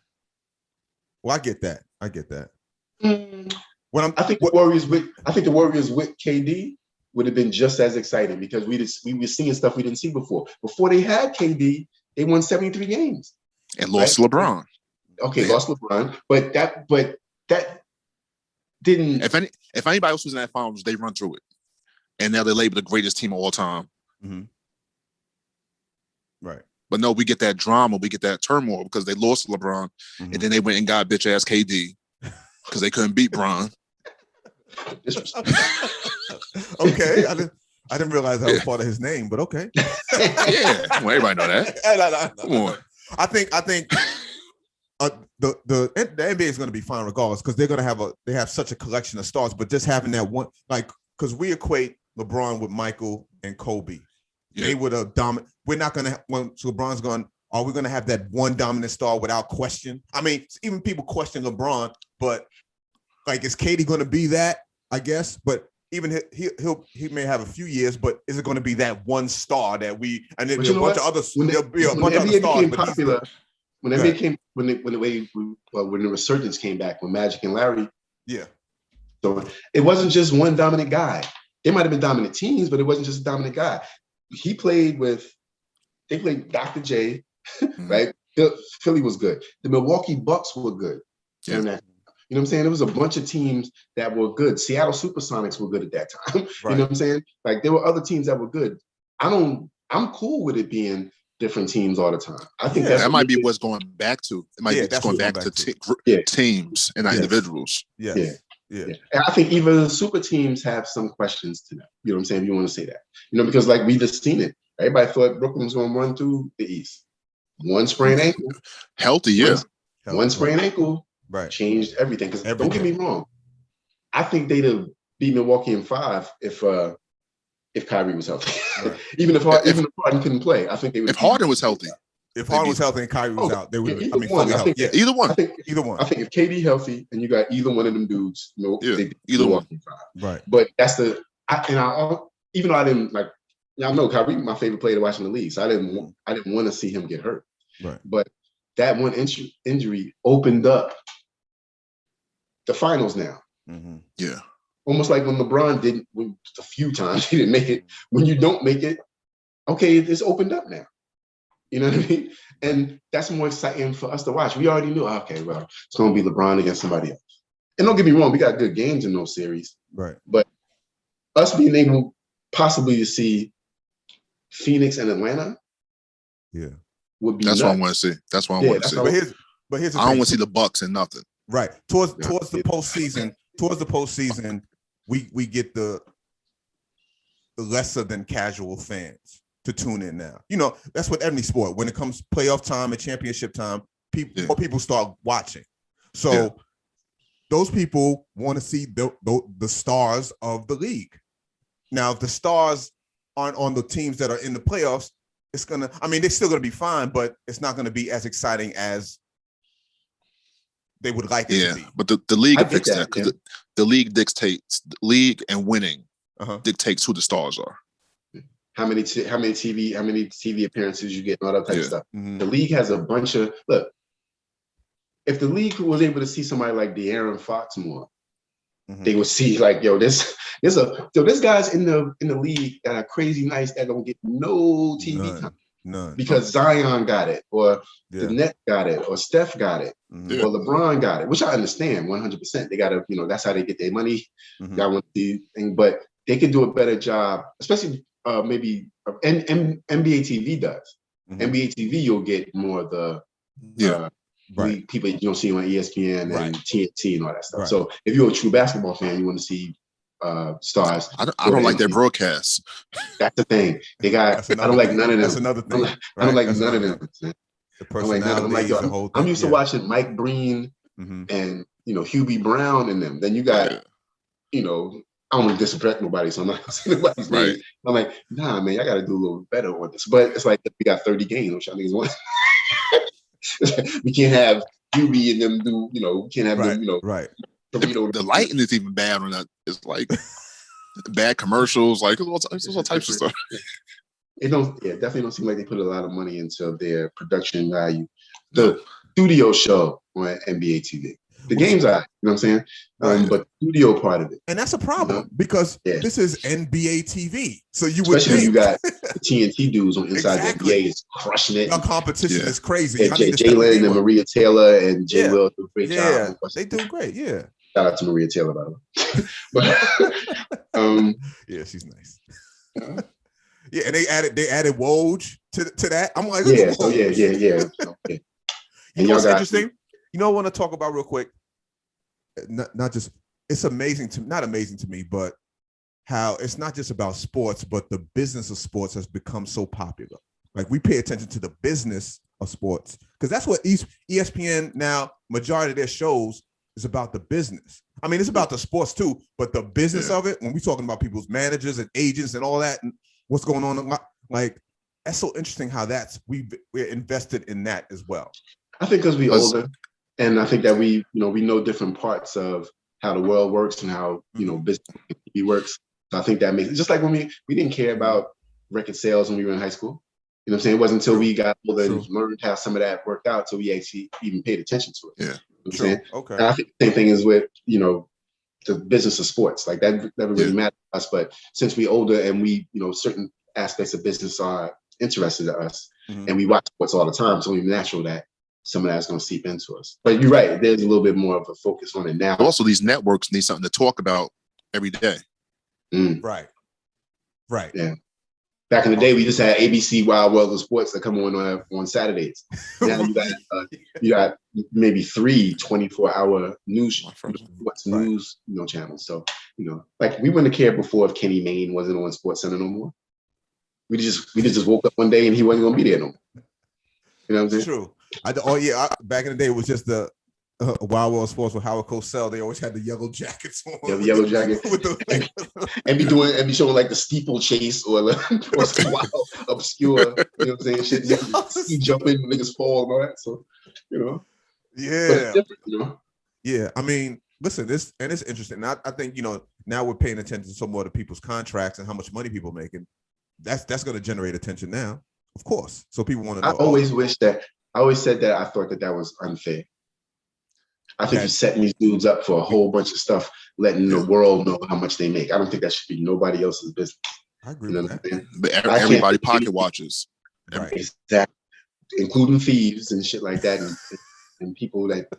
Well, I get that. I think the Warriors with KD would have been just as exciting because we were seeing stuff we didn't see before. Before they had KD, they won 73 games and lost LeBron. Okay, lost LeBron, but that didn't. If anybody else was in that finals, they run through it, and now they're labeled the greatest team of all time. Mm-hmm. Right. But no, we get that drama, we get that turmoil because they lost LeBron, and then they went and got bitch ass KD because they couldn't beat Bron. Okay, I didn't realize that was part of his name, but okay. Yeah, well, everybody know that. Come on. I think the NBA is going to be fine regardless because they're going to have such a collection of stars, but just having that one, like, because we equate LeBron with Michael and Kobe. Yeah. They would have dominant. We're not going to, once LeBron's gone, are we going to have that one dominant star without question? I mean, even people question LeBron, but like, is KD going to be that? I guess, but even he may have a few years, but is it going to be that one star that we? And then there'll be a bunch of other stars. Popular, when the resurgence came back, when Magic and Larry, so it wasn't just one dominant guy. It might have been dominant teams, but it wasn't just a dominant guy. They played Dr. J, right? Philly was good. The Milwaukee Bucks were good. Yeah. You know what I'm saying? There was a bunch of teams that were good. Seattle Supersonics were good at that time. Right. You know what I'm saying? Like, there were other teams that were good. I'm cool with it being different teams all the time. I think that might be what's going back to. It might be going back to teams and not individuals. Yeah. And I think even the super teams have some questions to them. You know what I'm saying? If you want to say that. You know, because like we just seen it. Everybody thought Brooklyn was going to run through the East. One sprained ankle. Healthy, yeah. One sprained ankle. Right. Changed everything. Because don't get me wrong, I think they'd have beat Milwaukee in 5 if Kyrie was healthy. Right. even if Harden couldn't play, I think they would. If Harden was healthy. If Harden was healthy and Kyrie was out, they would. Either one. I think either one. I think if KD healthy and you got either one of them dudes, either one. Right. But that's even though I didn't like. Y'all know Kyrie, my favorite player to watch in the league, so I didn't want to see him get hurt. Right. But that one injury opened up the finals now. Mm-hmm. Yeah. Almost like when LeBron didn't, a few times he didn't make it. When you don't make it, okay, it's opened up now. You know what I mean? And that's more exciting for us to watch. We already knew, okay, well, it's going to be LeBron against somebody else. And don't get me wrong, we got good games in those series. Right. But us being able possibly to see Phoenix and Atlanta, would be that's nuts. what I want to see. That's what I want to see. But here's the I don't want to see the Bucks and nothing. Right. Towards the postseason, we get the lesser than casual fans to tune in now. You know, that's what any sport. When it comes playoff time and championship time, more people start watching. So those people want to see the stars of the league. Now, if the stars aren't on the teams that are in the playoffs, they're still gonna be fine, but it's not gonna be as exciting as they would like it to be. But the league fixed that because the league dictates and winning dictates who the stars are. How many TV appearances you get and all that type of stuff. Mm-hmm. The league has a bunch of if the league was able to see somebody like De'Aaron Fox more, they would see like, this guy's in the league that are crazy nice that don't get no TV time. None. Because Zion got it, or the Nets got it, or Steph got it, or LeBron got it, which I understand 100%. They got to, that's how they get their money. Got one thing, but they can do a better job, especially maybe NBA TV does. NBA TV, you'll get more of the people you don't see on ESPN and TNT and all that stuff. Right. So if you're a true basketball fan, you want to see stars. I don't like their broadcasts. That's the thing. They got. I don't like none of them. That's another thing. I don't like none of them. The personalities, the whole thing. I'm used to watching Mike Breen and Hubie Brown and them. Then you got I don't want to disrespect nobody, so I'm not saying nobody's name. I'm like, nah, man, I got to do a little better on this. But it's like we got 30 games, which I think is one. We can't have Hubie and them do. We can't have them. Right. The lighting is even bad on that. It's like bad commercials, like all types of stuff. It definitely don't seem like they put a lot of money into their production value. The studio show on NBA TV. The games are, you know what I'm saying? But the studio part of it. And that's a problem because this is NBA TV. So you would especially when you got the TNT dudes on inside the NBA is crushing it. The competition is crazy. Yeah, Jalen and Maria Taylor and Jay Will do a great job. They do great, Shout out to Maria Taylor, by the way. Yeah, she's nice. Yeah, and they added Woj to that. I'm like, yeah. You know what's interesting? You know what I want to talk about real quick? Not just, it's amazing to, not amazing to me, but how it's not just about sports, but the business of sports has become so popular. Like we pay attention to the business of sports because that's what ESPN now, majority of their shows is about the business. I mean, it's about the sports too, but the business of it, when we're talking about people's managers and agents and all that, and what's going on, like that's so interesting how we're invested in that as well. I think because we're older. And I think that we know different parts of how the world works and how, business works. So I think that makes it just like when we didn't care about record sales when we were in high school. You know what I'm saying? It wasn't until we got older and learned how some of that worked out till we actually even paid attention to it. Yeah. You know what I'm saying? Okay. And I think the same thing is with, the business of sports. Like that never really mattered to us. But since we're older and we, certain aspects of business are interested to us and we watch sports all the time, it's only natural that some of that's going to seep into us. But you're right. There's a little bit more of a focus on it now. Also, these networks need something to talk about every day. Right. Yeah. Back in the day, we just had ABC Wild World of Sports that come on Saturdays. Now you got maybe 3 24-hour news channels. So, like we wouldn't have cared before if Kenny Mayne wasn't on SportsCenter no more. We just woke up one day and he wasn't going to be there no more. You know what I'm saying? True. Back in the day, it was just the Wild World Sports with Howard Cosell. They always had the yellow jackets on. Yeah, the yellow jacket. and be showing like the steeplechase or some wild, obscure, you know what I'm saying? Shit, you jump in, niggas fall and all that. So, Yeah. But it's different, Yeah. I mean, listen, it's interesting. I think, now we're paying attention to some more of the people's contracts and how much money people are making. That's going to generate attention now, of course. So people want to know. I always said that I thought that was unfair. I think you're setting these dudes up for a whole bunch of stuff, letting the world know how much they make. I don't think that should be nobody else's business. I agree with that. But everybody pocket watches. Right. Exactly. Including thieves and shit like that and people that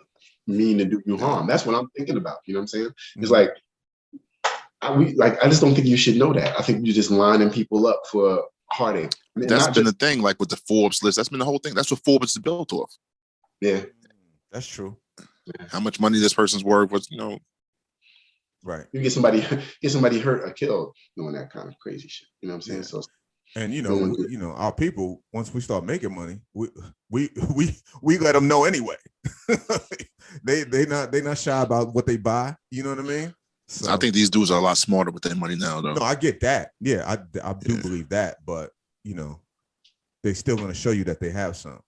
mean to do you harm. That's what I'm thinking about. You know what I'm saying? It's like, I just don't think you should know that. I think you're just lining people up for heartache. That's been the thing, like with the Forbes list. That's been the whole thing. That's what Forbes is built off. Yeah, that's true. How much money this person's worth was, right. You get somebody hurt or killed doing that kind of crazy shit. You know what I'm saying? So, and our people, once we start making money, we let them know anyway. they not shy about what they buy. You know what I mean? So, I think these dudes are a lot smarter with their money now, though. No, I get that. Yeah, I do believe that, but they still going to show you that they have some.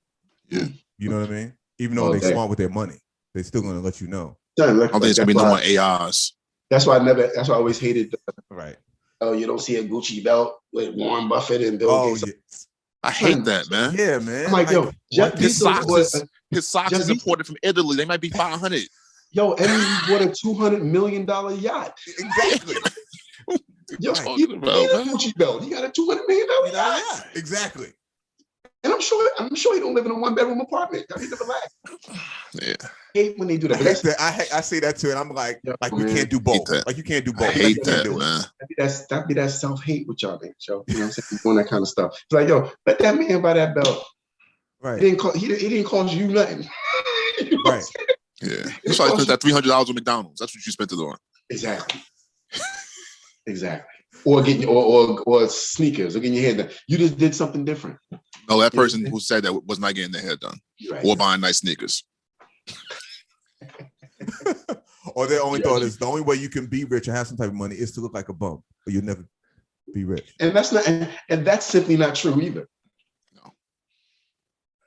Yeah, you know what I mean. Even though they're smart with their money, they still going to let you know. I don't think it's gonna be no more AIs. That's why I always hated. Right. Oh, you don't see a Gucci belt with Warren Buffett and Bill Gates. Yeah. I hate that, man. Yeah, man. I'm like, yo, his socks is imported from Italy. They might be 500. Yo, and he bought a $200 million yacht. Exactly. Yo, he got a Gucci belt. He got a $200 million yacht. Exactly. And I'm sure he don't live in a 1-bedroom apartment. He live a life. Yeah. I hate when they do that. I say that too, and I'm like we can't do both. Like you can't do both. I hate that, man. That'd be that self-hate with y'all, man. You know what I'm saying? Doing that kind of stuff. It's like, yo, let that man buy that belt. Right. He didn't cost you nothing. Right. Yeah. You probably spent that $300 on McDonald's. That's what you spent it on. Exactly. Exactly. Or getting or sneakers or getting your hair done. You just did something different. No, that person who said that was not getting their hair done. Right. Or buying nice sneakers. Or their only thought is the only way you can be rich and have some type of money is to look like a bum, or you'll never be rich. And that's not, and that's simply not true either. No.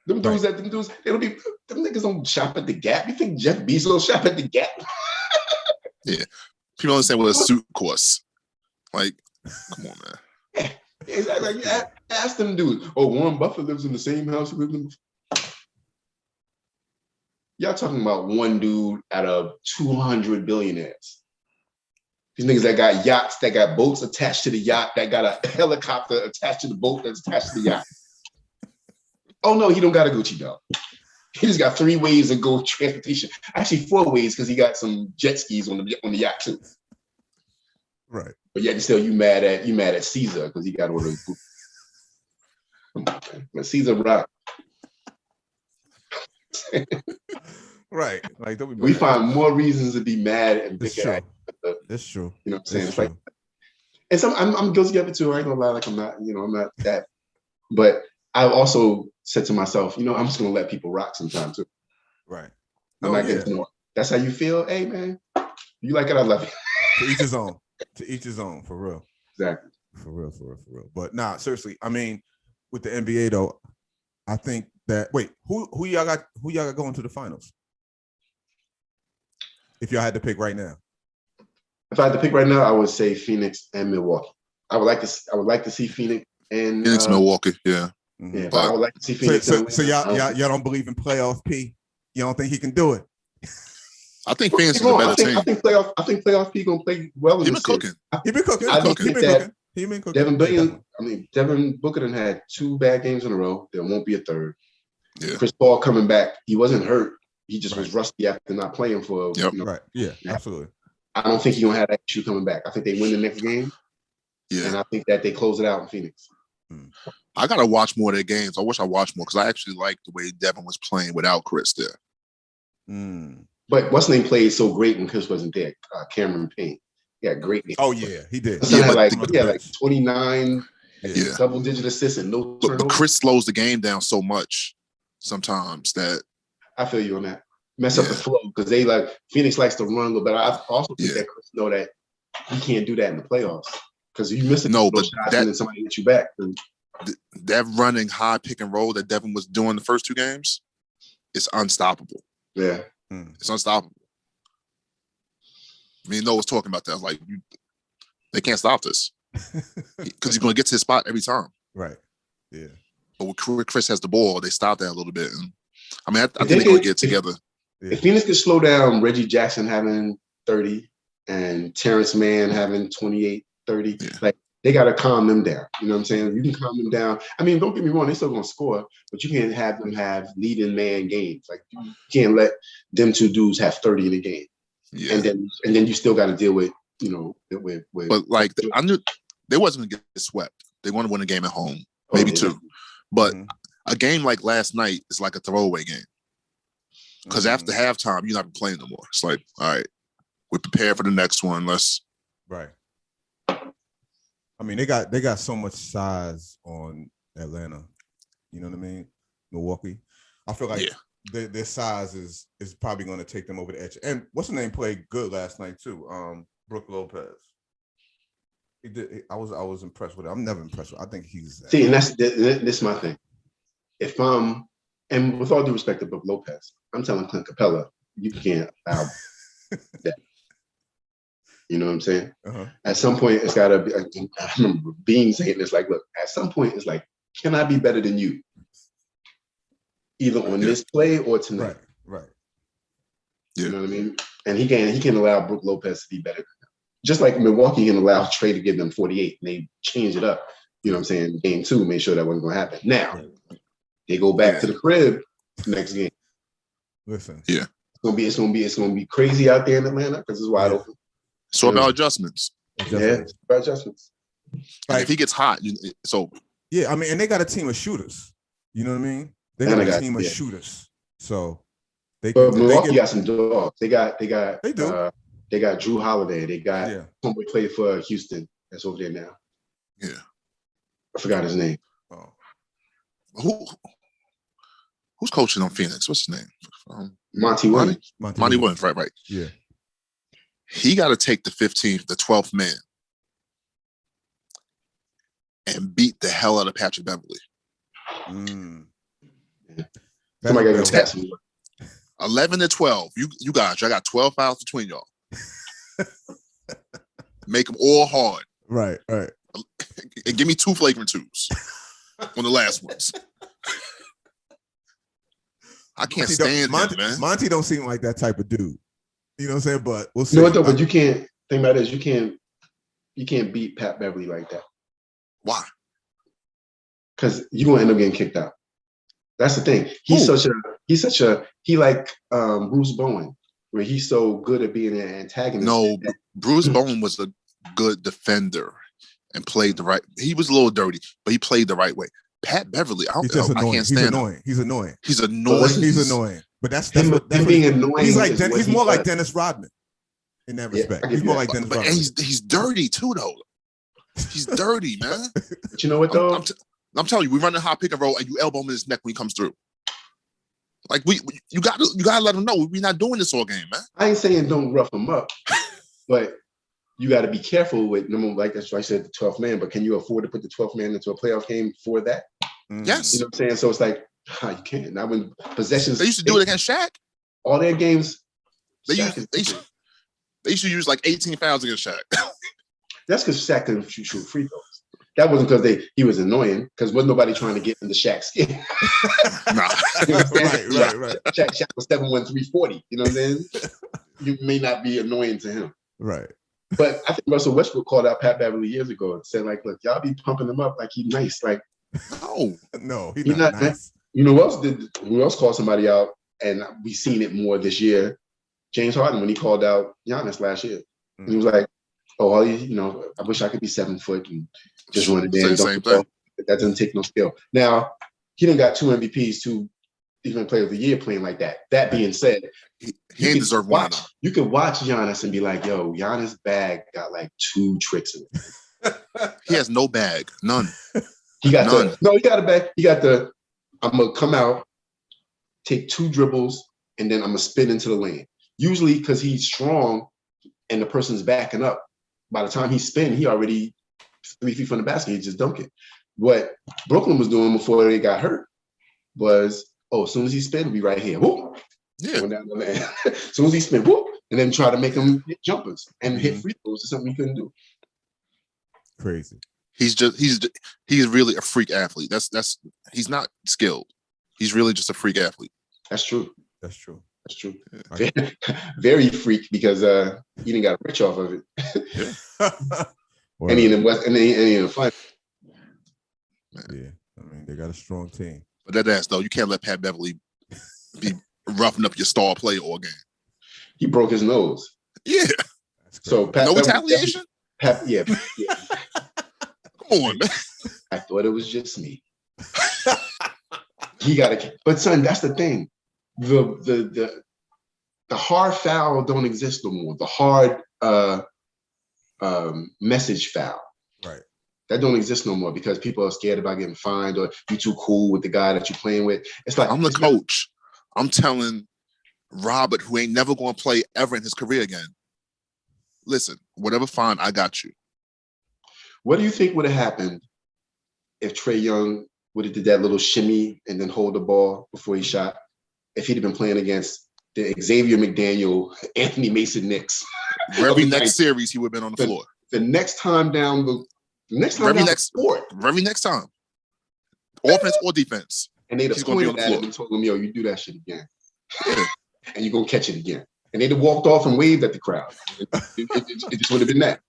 Them dudes, they don't be, them niggas don't shop at the Gap. You think Jeff Bezos shop at the Gap? Yeah. People don't understand what a suit costs. Like, come on, man. Yeah, exactly. Like, ask them dudes. Oh, Warren Buffett lives in the same house he lived in. Y'all talking about one dude out of 200 billionaires. These niggas that got yachts, that got boats attached to the yacht, that got a helicopter attached to the boat that's attached to the yacht. Oh no, he don't got a Gucci dog. He just got 3 ways to go transportation. Actually, 4 ways because he got some jet skis on the yacht too. Right. But yet still you mad at Caesar because he got all those boots. Come on, man. But Caesar rock. Right. Like we find more reasons to be mad and bitter at. That's true. You know what I'm saying? It's like, and some I'm guilty of it too. I ain't gonna lie, like I'm not that. But I've also said to myself, I'm just gonna let people rock sometimes too. Right. I'm not getting that's how you feel. Hey man, you like it, I love you. To each his own. To each his own, for real. Exactly. For real. But nah, seriously. I mean, with the NBA though, I think that who y'all got going to the finals? If y'all had to pick right now. If I had to pick right now, I would say Phoenix and Milwaukee. I would like to see Phoenix and Milwaukee, yeah. Yeah, but I would like to see Phoenix. So y'all don't believe in playoff P? You don't think he can do it? I think Phoenix is a better team. I think playoff P gonna play well in this series. He been cooking. He been cooking. Devin Booker done had 2 bad games in a row. There won't be a third. Yeah. Chris Paul coming back. He wasn't hurt. He just was rusty after not playing for. Right. Yeah. Absolutely. I don't think he's gonna have that issue coming back. I think they win the next game. Yeah. And I think that they close it out in Phoenix. I gotta watch more of their games. I wish I watched more because I actually liked the way Devin was playing without Chris there. But what's name played so great when Chris wasn't there? Cameron Payne. Yeah, great game. Oh yeah, he did. He had like 29 double-digit assists and no turnovers. But Chris slows the game down so much sometimes that I feel you on that. Mess up the flow because Phoenix likes to run a little bit. I also think that Chris know that he can't do that in the playoffs because you miss shots and then somebody hits you back. That running high pick and roll that Devin was doing the first 2 games is unstoppable. Yeah. It's unstoppable. I mean, was talking about that. I was like, they can't stop this because he's going to get to his spot every time. Right. Yeah. But when Chris has the ball, they stop that a little bit. And I mean, I think they're going to get together. If Phoenix could slow down Reggie Jackson having 30 and Terrence Mann having 28, 30, they got to calm them down. You know what I'm saying? You can calm them down. I mean, don't get me wrong, they're still going to score, but you can't have them have leading man games. Like you can't let them 2 dudes have 30 in a game. Yeah. And then you still got to deal with, with. But like I knew they wasn't going to get swept. They want to win a game at home, maybe 2. But a game like last night is like a throwaway game. Because after halftime, you're not playing no more. It's like, all right, we're prepared for the next one. Let's. Right. I mean, they got so much size on Atlanta. You know what I mean? Milwaukee. I feel like their size is probably going to take them over the edge. And what's the name played good last night too? Brook Lopez. He did. I was impressed with it. I'm never impressed with it. I think he's. See, and this my thing. If and with all due respect to Brook Lopez, I'm telling Clint Capella, you can't allow that. You know what I'm saying? At some point, it's got to be. I remember Bean saying this, like, look, at some point, it's like, can I be better than you? Either on this play or tonight. Right. You know what I mean? And he can allow Brook Lopez to be better than him. Just like Milwaukee can allow Trey to give them 48, and they change it up. You know what I'm saying? Game 2, made sure that wasn't going to happen. Now, they go back to the crib next game. Listen. Yeah. It's gonna be crazy out there in Atlanta because it's wide open. So about adjustments. Yeah, about adjustments. Like if he gets hot, I mean, and they got a team of shooters. You know what I mean? They got a team of shooters. So Milwaukee got some dogs. They do. They got Drew Holiday. They got somebody played for Houston. That's over there now. Yeah. I forgot his name. Oh. Who's coaching on Phoenix? What's his name? Monty Williams. Monty Williams, right. Yeah. He got to take the 12th man, and beat the hell out of Patrick Beverly. Somebody got to test me. 11-12. You guys, I got 12 fouls between y'all. Make them all hard. Right. And give me 2 flagrant twos on the last ones. I can't stand him, man. Monty don't seem like that type of dude. You know what I'm saying? But we'll see. You know what though? But you can't think about it. You can't beat Pat Beverly like that. Why? Because you're gonna end up getting kicked out. That's the thing. He like Bruce Bowen, where he's so good at being an antagonist. No, Bruce Bowen was a good defender and played the right. He was a little dirty, but he played the right way. Pat Beverly, I can't stand him. He's annoying. He's annoying. But that's him being annoying. He's more like Dennis Rodman in that respect. He's more like Dennis Rodman. And he's dirty too, though. He's dirty, man. But you know what though? I'm telling you, we run a high pick and roll, and you elbow him in his neck when he comes through. Like you gotta let him know we're not doing this all game, man. I ain't saying don't rough him up, but you got to be careful with like that's why I said the 12th man. But can you afford to put the 12th man into a playoff game for that? Yes. You know what I'm saying? So it's like you can't. Now when possessions, they used to do it against Shaq. All their games, they used to use like 18 fouls against Shaq. That's because Shaq couldn't shoot free throws. That wasn't because he was annoying, because wasn't nobody trying to get into Shaq's skin. Nah. Right. Shaq was 7'1", 340. You know what I'm saying? You may not be annoying to him. Right. But I think Russell Westbrook called out Pat Beverly years ago and said, like, look, y'all be pumping him up like he's nice. Like, no, he's not nice. You know who else called somebody out? And we've seen it more this year. James Harden, when he called out Giannis last year. And he was like, oh, I wish I could be 7 foot and just run it in. Same thing. That doesn't take no skill. Now, he done got 2 MVPs, 2 Defensive Player of the Year playing like that. That being said, he didn't deserve one. You could watch Giannis and be like, yo, Giannis' bag got like 2 tricks in it. He has no bag. None. He got none. He got a bag. He got I'm going to come out, take 2 dribbles, and then I'm going to spin into the lane. Usually because he's strong and the person's backing up. By the time he spin, he already 3 feet from the basket. He just dunk it. What Brooklyn was doing before they got hurt was, as soon as he spin, be right here. Whoop. Yeah. Going down the lane. As soon as he spin, whoop, and then try to make him hit jumpers and hit free throws is something he couldn't do. Crazy. He's really a freak athlete. He's not skilled. He's really just a freak athlete. That's true. Yeah. Very freak, because he didn't got rich off of it. Yeah. And he in the fight. Yeah, I mean, they got a strong team. But that ass though, you can't let Pat Beverly be roughing up your star player all game. He broke his nose. Yeah. So Pat no retaliation. Yeah. Come on, man. I thought it was just me. He got it, but son, that's the thing. The hard foul don't exist no more. The hard message foul, right? That don't exist no more because people are scared about getting fined, or you too cool with the guy that you're playing with. It's like, I'm the coach. I'm telling Robert, who ain't never going to play ever in his career again, listen, whatever fine, I got you. What do you think would have happened if Trae Young would have did that little shimmy and then hold the ball before he shot? If he'd have been playing against the Xavier McDaniel, Anthony Mason Knicks. Every next series, he would have been on the floor. The next time down the court. Very next time. Offense or defense. And they'd have pointed at him and told him, yo, you do that shit again. Yeah. And you're going to catch it again. And they'd have walked off and waved at the crowd. It just would have been that.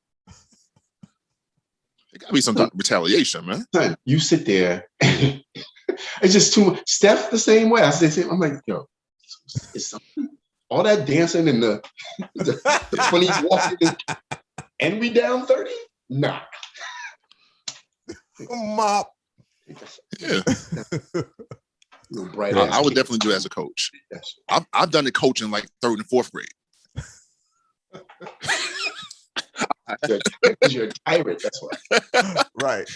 It got to be some type of retaliation, man. Son, you sit there. It's just too much. Steph the same way. I'm like, yo, it's something. All that dancing and the funny walking, and we down 30? Nah. Mop. Yeah. Bright I would definitely do it as a coach. I've done it coaching like 3rd and 4th grade. You're a tyrant. That's why. Right.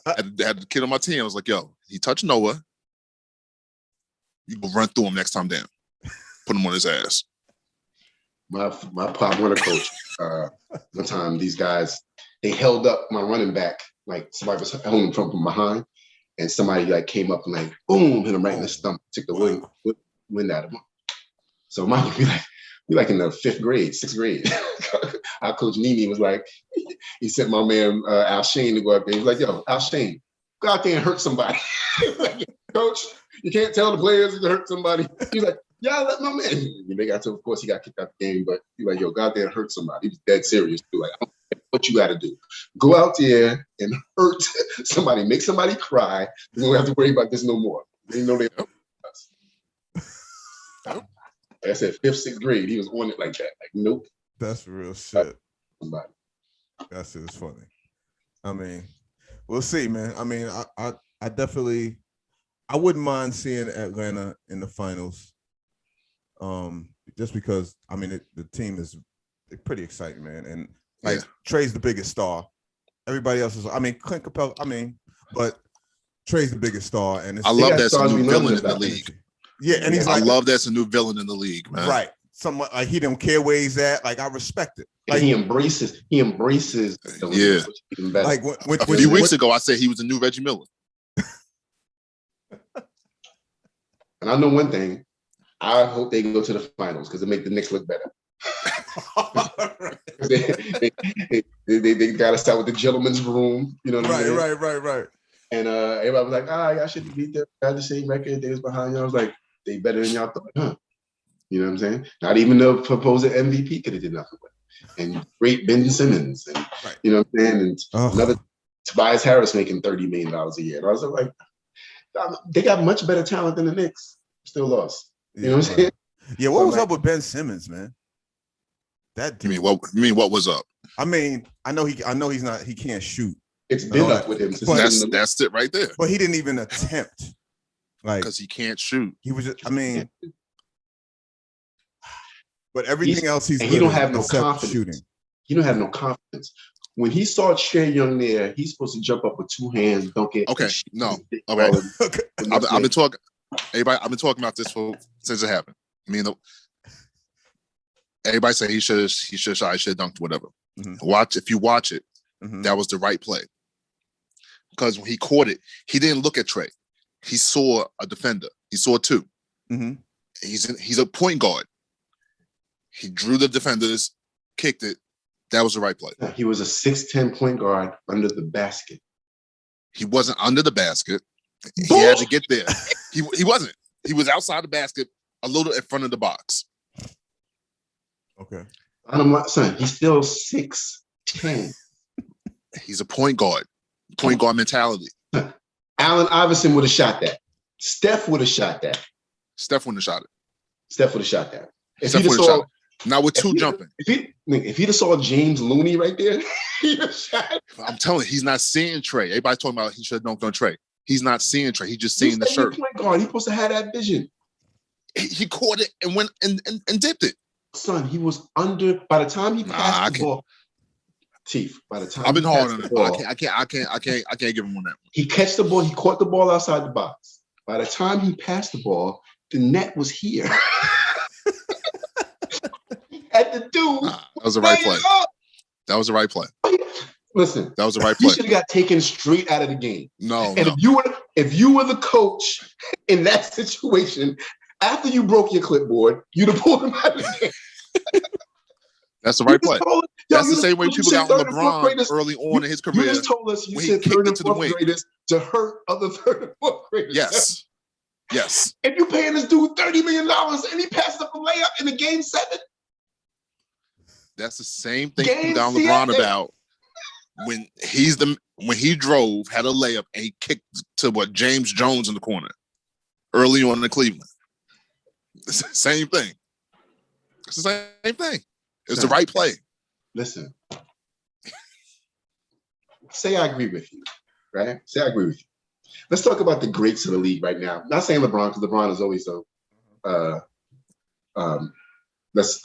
I had the kid on my team. I was like, yo, he touched Noah. You go run through him next time down. Put him on his ass. My Pop Warner coach, one time these guys, they held up my running back, like somebody was holding him from behind, and somebody like came up and like boom, hit him right in the stomach, took the wind out of him. So mine be like in the 5th grade, 6th grade. Our coach Nini was like, he sent my man Al Shane to go out there. He was like, yo, Al Shane, go out there and hurt somebody. Like, coach, you can't tell the players to hurt somebody. He's like, yeah, let my man. They got to, of course, he got kicked out the game, but he like, yo, go out there and hurt somebody. He was dead serious. He like, I don't care what you got to do. Go out there and hurt somebody, make somebody cry. We don't have to worry about this no more. They know they hurt us. Like I said, 5th, 6th grade, he was on it like that. Like, nope. That's real shit. Somebody. That shit is funny. I mean, we'll see, man. I mean, I definitely, I wouldn't mind seeing Atlanta in the finals. Just because, I mean, the team is pretty exciting, man. And like Trey's the biggest star. Everybody else is, I mean, Clint Capella, but Trey's the biggest star. And I love that's a new villain in the league. Yeah, and he's like, I love that's a new villain in the league, man. Right. Someone like he don't care where he's at. Like I respect it. Like he embraces. Yeah. Even better. Like a few weeks ago, I said he was the new Reggie Miller. And I know one thing. I hope they go to the finals because it make the Knicks look better. they got us out with the gentleman's room. You know what I mean? Right. And everybody was like, y'all shouldn't beat them. Got the same record. They was behind y'all. I was like, they better than y'all thought, huh? You know what I'm saying? Not even the proposed MVP could have did nothing with it. And great Ben Simmons. And you know what I'm saying? And another Tobias Harris making $30 million a year. And I was like, they got much better talent than the Knicks. Still lost. You know what I'm saying? Yeah, what was up with Ben Simmons, man? That dude. You mean what was up? I mean, I know he's not, he can't shoot. It's been up with him. That's it right there. But he didn't even attempt. Like, because he can't shoot. He was just, I mean, but everything else he's he don't have no confidence. Shooting. He don't have no confidence. When he saw Trae Young there, he's supposed to jump up with 2 hands, dunk it. Okay, no. Okay. I've been talking. Everybody, I've been talking about this since it happened. I mean, everybody say he should have dunked whatever. Mm-hmm. If you watch it, that was the right play. Because when he caught it, he didn't look at Trae. He saw a defender. He saw 2. Mm-hmm. He's a point guard. He drew the defenders, kicked it. That was the right play. He was a 6'10" point guard under the basket. He wasn't under the basket. He had to get there. He wasn't. He was outside the basket, a little in front of the box. Okay. Son, he's still 6'10". He's a point guard. Point guard mentality. Allen Iverson would have shot that. Steph would have shot that. Steph wouldn't have shot it. Steph would have shot that. Steph would have shot it. Now with 2 jumping. If he'd have saw James Looney right there, he'd have shot it. I'm telling you, he's not seeing Trae. Everybody's talking about he should have dunked on Trae. He's not seeing Trae. He's just seeing the shirt. Point guard. He's supposed to have that vision. He caught it and went and dipped it. Son, he was under. By the time he passed the ball, Chief. By the time I've been hard on it. I can't give him on that one. He catch the ball. He caught the ball outside the box. By the time he passed the ball, the net was here. At the dude. That was the right play. That was the right play. Listen, that was the right play. He should have got taken straight out of the game. No. If you were the coach in that situation, after you broke your clipboard, you'd have pulled him out of the game. That's the right play. That's the same way people got on LeBron early on in his career. You just told us you said 3rd and 4th graders to hurt other 3rd and 4th graders. Yes. Yes. If you're paying this dude $30 million and he passed up a layup in the game 7. That's the same thing people got on LeBron about when he drove, had a layup, and he kicked to James Jones in the corner early on in Cleveland. It's the same thing. It's the same thing. It's the right play. Listen. Say I agree with you, right? Say I agree with you. Let's talk about the greats of the league right now. I'm not saying LeBron, because LeBron is always let's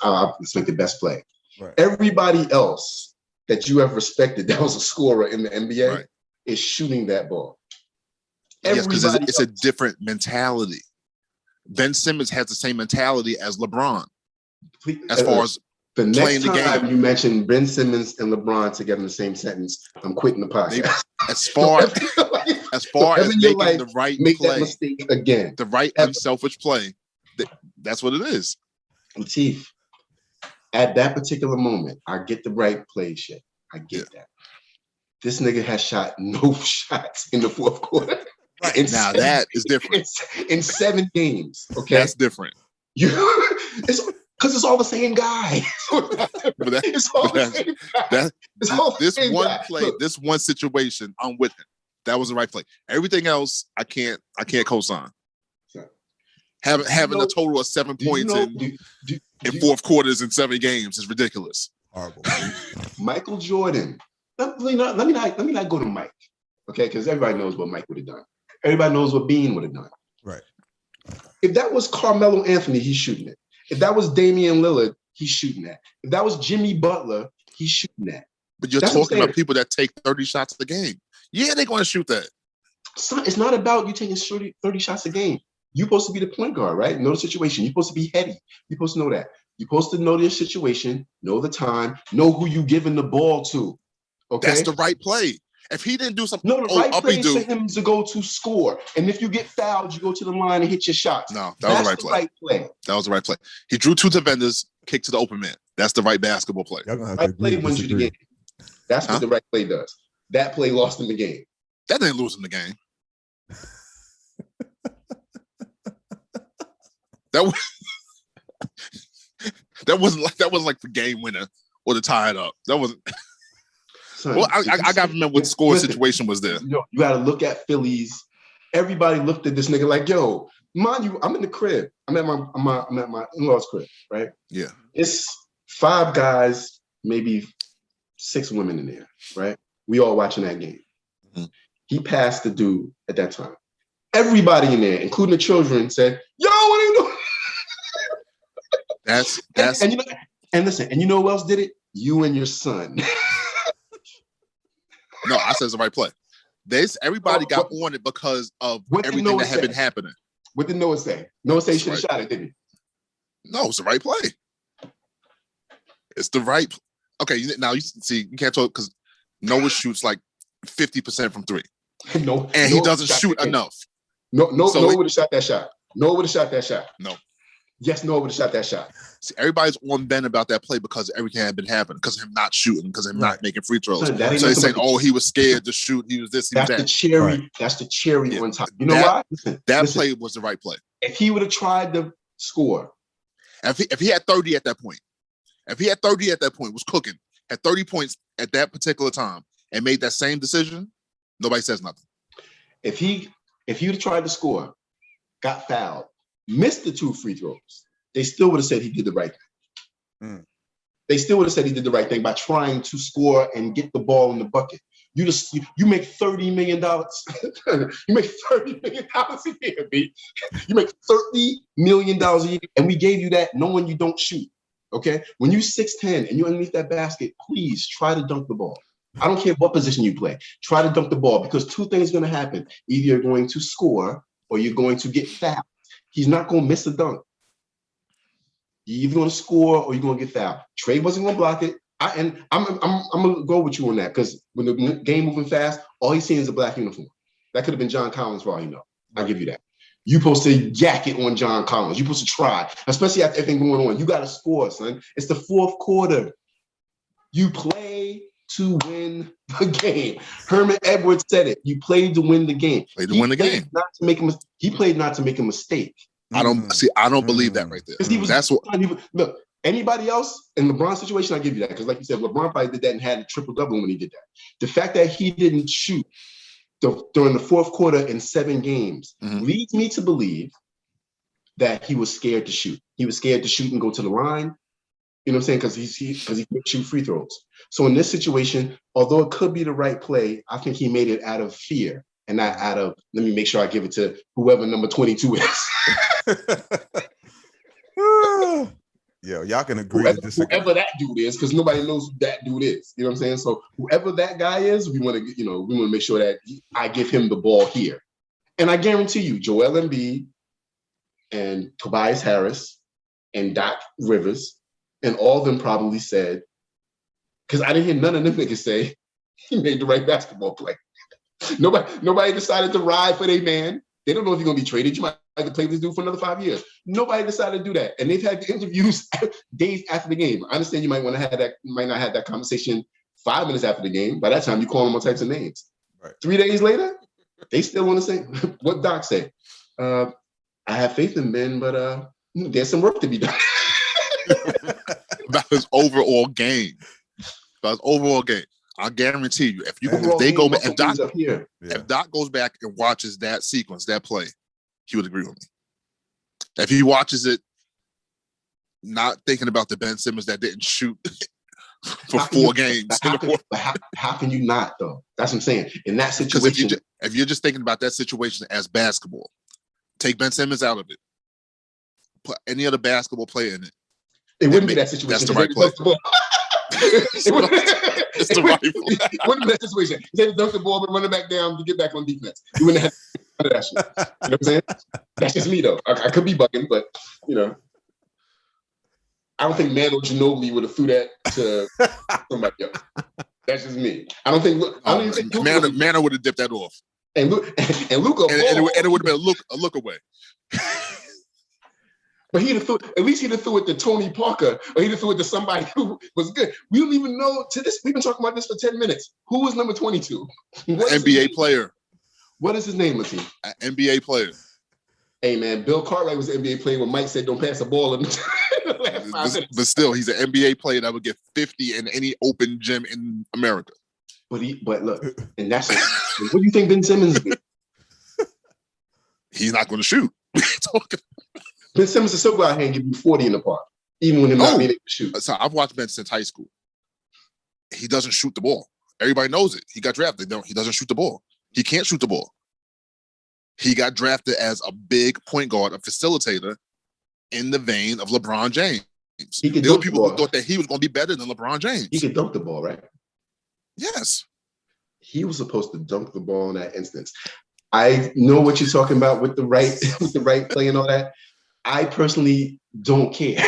make the best play. Right. Everybody else that you have respected that was a scorer in the NBA is shooting that ball. Yes, because it's a different mentality. Ben Simmons has the same mentality as LeBron as far as the next playing the time game. you mention Ben Simmons and LeBron together in the same sentence, I'm quitting the podcast. As far as making the right make play, that mistake again, the right unselfish play, that's what it is. Latif, at that particular moment, I get the right play shit. I get that. This nigga has shot no shots in the fourth quarter. Right. Now that is different. In 7 games. Okay. That's different. It's because it's all the same guy. It's all the same guy. This one play, this one situation, I'm with him. That was the right play. Everything else, I can't co-sign. Having a total of 7 points in fourth quarters in 7 games is ridiculous. Horrible. Michael Jordan. Let me not go to Mike, okay? Because everybody knows what Mike would have done. Everybody knows what Bean would have done. Right. If that was Carmelo Anthony, he's shooting it. If that was Damian Lillard, he's shooting that. If that was Jimmy Butler, he's shooting that. But you're talking about people that take 30 shots a game. Yeah, they're going to shoot that. It's not about you taking 30 shots a game. You're supposed to be the point guard, right? Know the situation. You're supposed to be heady. You're supposed to know that. You're supposed to know your situation, know the time, know who you giving the ball to. Okay? That's the right play. If he didn't do something, no, the right play is for him to go to score. And if you get fouled, you go to the line and hit your shots. No, that was the right play. That was the right play. He drew 2 defenders, kicked to the open man. That's the right basketball play. Right play wins you the game. That's what the right play does. That play lost him the game. That didn't lose him the game. That wasn't like the game winner or to tie it up. That wasn't. Son, well, I got to remember what score situation was there. You got to look at Phillies. Everybody looked at this nigga like, yo, mind you, I'm in the crib. I'm at my in-laws' crib, right? Yeah. It's 5 guys, maybe 6 women in there, right? We all watching that game. Mm-hmm. He passed the dude at that time. Everybody in there, including the children, said, yo, what are you doing? That's and listen, and you know who else did it? You and your son. No, I said it's the right play. Everybody got on it because of everything that had been happening. What did Noah say? Noah said he should have shot it, didn't he? No, it's the right play. It's the right. Okay, now you see you can't talk because Noah shoots like 50% from 3. No, and he doesn't shoot enough. Noah would have shot that shot. Noah would have shot that shot. No. Yes, Noah would have shot that shot. See, everybody's on Ben about that play because everything had been happening, because of him not shooting, because of him not making free throws. So they're saying, "Oh, he was scared to shoot. He was this. He was that." That's the cherry. Right. That's the cherry on top. You know why? That play was the right play. If he would have tried to score, if he had 30 at that point, was cooking, had 30 points at that particular time, and made that same decision, nobody says nothing. If he would have tried to score, got fouled, missed the 2 free throws, they still would have said he did the right thing. Mm. They still would have said he did the right thing by trying to score and get the ball in the bucket. You make $30 million. You make $30 million a year, B. You make $30 million a year, and we gave you that knowing you don't shoot. Okay, when you 6'10" and you're underneath that basket, please try to dunk the ball. I don't care what position you play. Try to dunk the ball, because 2 things are going to happen: either you're going to score or you're going to get fouled. He's not going to miss a dunk. You're either going to score or you're going to get fouled. Trey wasn't going to block it. I'm going to go with you on that, because when the game moving fast, all he's seeing is a black uniform. That could have been John Collins for all you know. I'll give you that. You're supposed to yak it on John Collins. You're supposed to try, especially after everything going on. You got to score, son. It's the fourth quarter. You play to win the game. Herman Edwards said it. You played to win the game. Played to win the game. He played not to make a mistake. I don't believe that right there. Look, anybody else in LeBron's situation, I give you that, because like you said, LeBron probably did that and had a triple-double when he did that. The fact that he didn't shoot during the fourth quarter in 7 games leads me to believe that he was scared to shoot. He was scared to shoot and go to the line. You know what I'm saying? Because he couldn't shoot free throws. So in this situation, although it could be the right play, I think he made it out of fear and not out of, let me make sure I give it to whoever number 22 is. Yeah, y'all can agree to disagree. Whoever that dude is, because nobody knows who that dude is. You know what I'm saying? So whoever that guy is, we want to make sure that I give him the ball here. And I guarantee you, Joel Embiid and Tobias Harris and Doc Rivers and all of them probably said, because I didn't hear none of them niggas say he made the right basketball play. Nobody decided to ride for their man. They don't know if you're going to be traded. You might have to play this dude for another 5 years. Nobody decided to do that. And they've had interviews days after the game. I understand you might want to have that, might not have that conversation 5 minutes after the game. By that time, you call them all types of names. Right. 3 days later, they still want to say, what Doc say? I have faith in Ben, but there's some work to be done. About his overall game. I guarantee you, if Doc goes back and watches that sequence, that play, he would agree with me. If he watches it, not thinking about the Ben Simmons that didn't shoot for 4 games. How can you not, though? That's what I'm saying. In that situation, if you're just thinking about that situation as basketball, take Ben Simmons out of it. Put any other basketball player in it. It wouldn't be that situation. That's the right play. It's the right play. It wouldn't be that situation. They dunk the ball, but run it back down to get back on defense. You wouldn't have that shit. You know what I'm saying? That's just me, though. I could be bugging, but, I don't think Manu Ginobili would have threw that to somebody else. That's just me. I don't think Manu would have dipped that off. And Luka, and it would have been a look away. But at least he'd have threw it to Tony Parker, or he'd have threw it to somebody who was good. We don't even know to this. We've been talking about this for 10 minutes. Who was number 22? NBA player. What is his name, Latif? NBA player. Hey, man, Bill Cartwright was an NBA player when Mike said don't pass the ball in the last 5 minutes. But still, he's an NBA player that would get 50 in any open gym in America. But look, and that's what do you think Ben Simmons is? He's not going to shoot. What are you talking about? Ben Simmons will still go out here and give you 40 in the park, even when they're not being able to shoot. So I've watched Ben since high school. He doesn't shoot the ball. Everybody knows it. He got drafted. He doesn't shoot the ball. He can't shoot the ball. He got drafted as a big point guard, a facilitator in the vein of LeBron James. There were people who thought that he was going to be better than LeBron James. He could dunk the ball, right? Yes. He was supposed to dunk the ball in that instance. I know what you're talking about with the right play and all that. I personally don't care.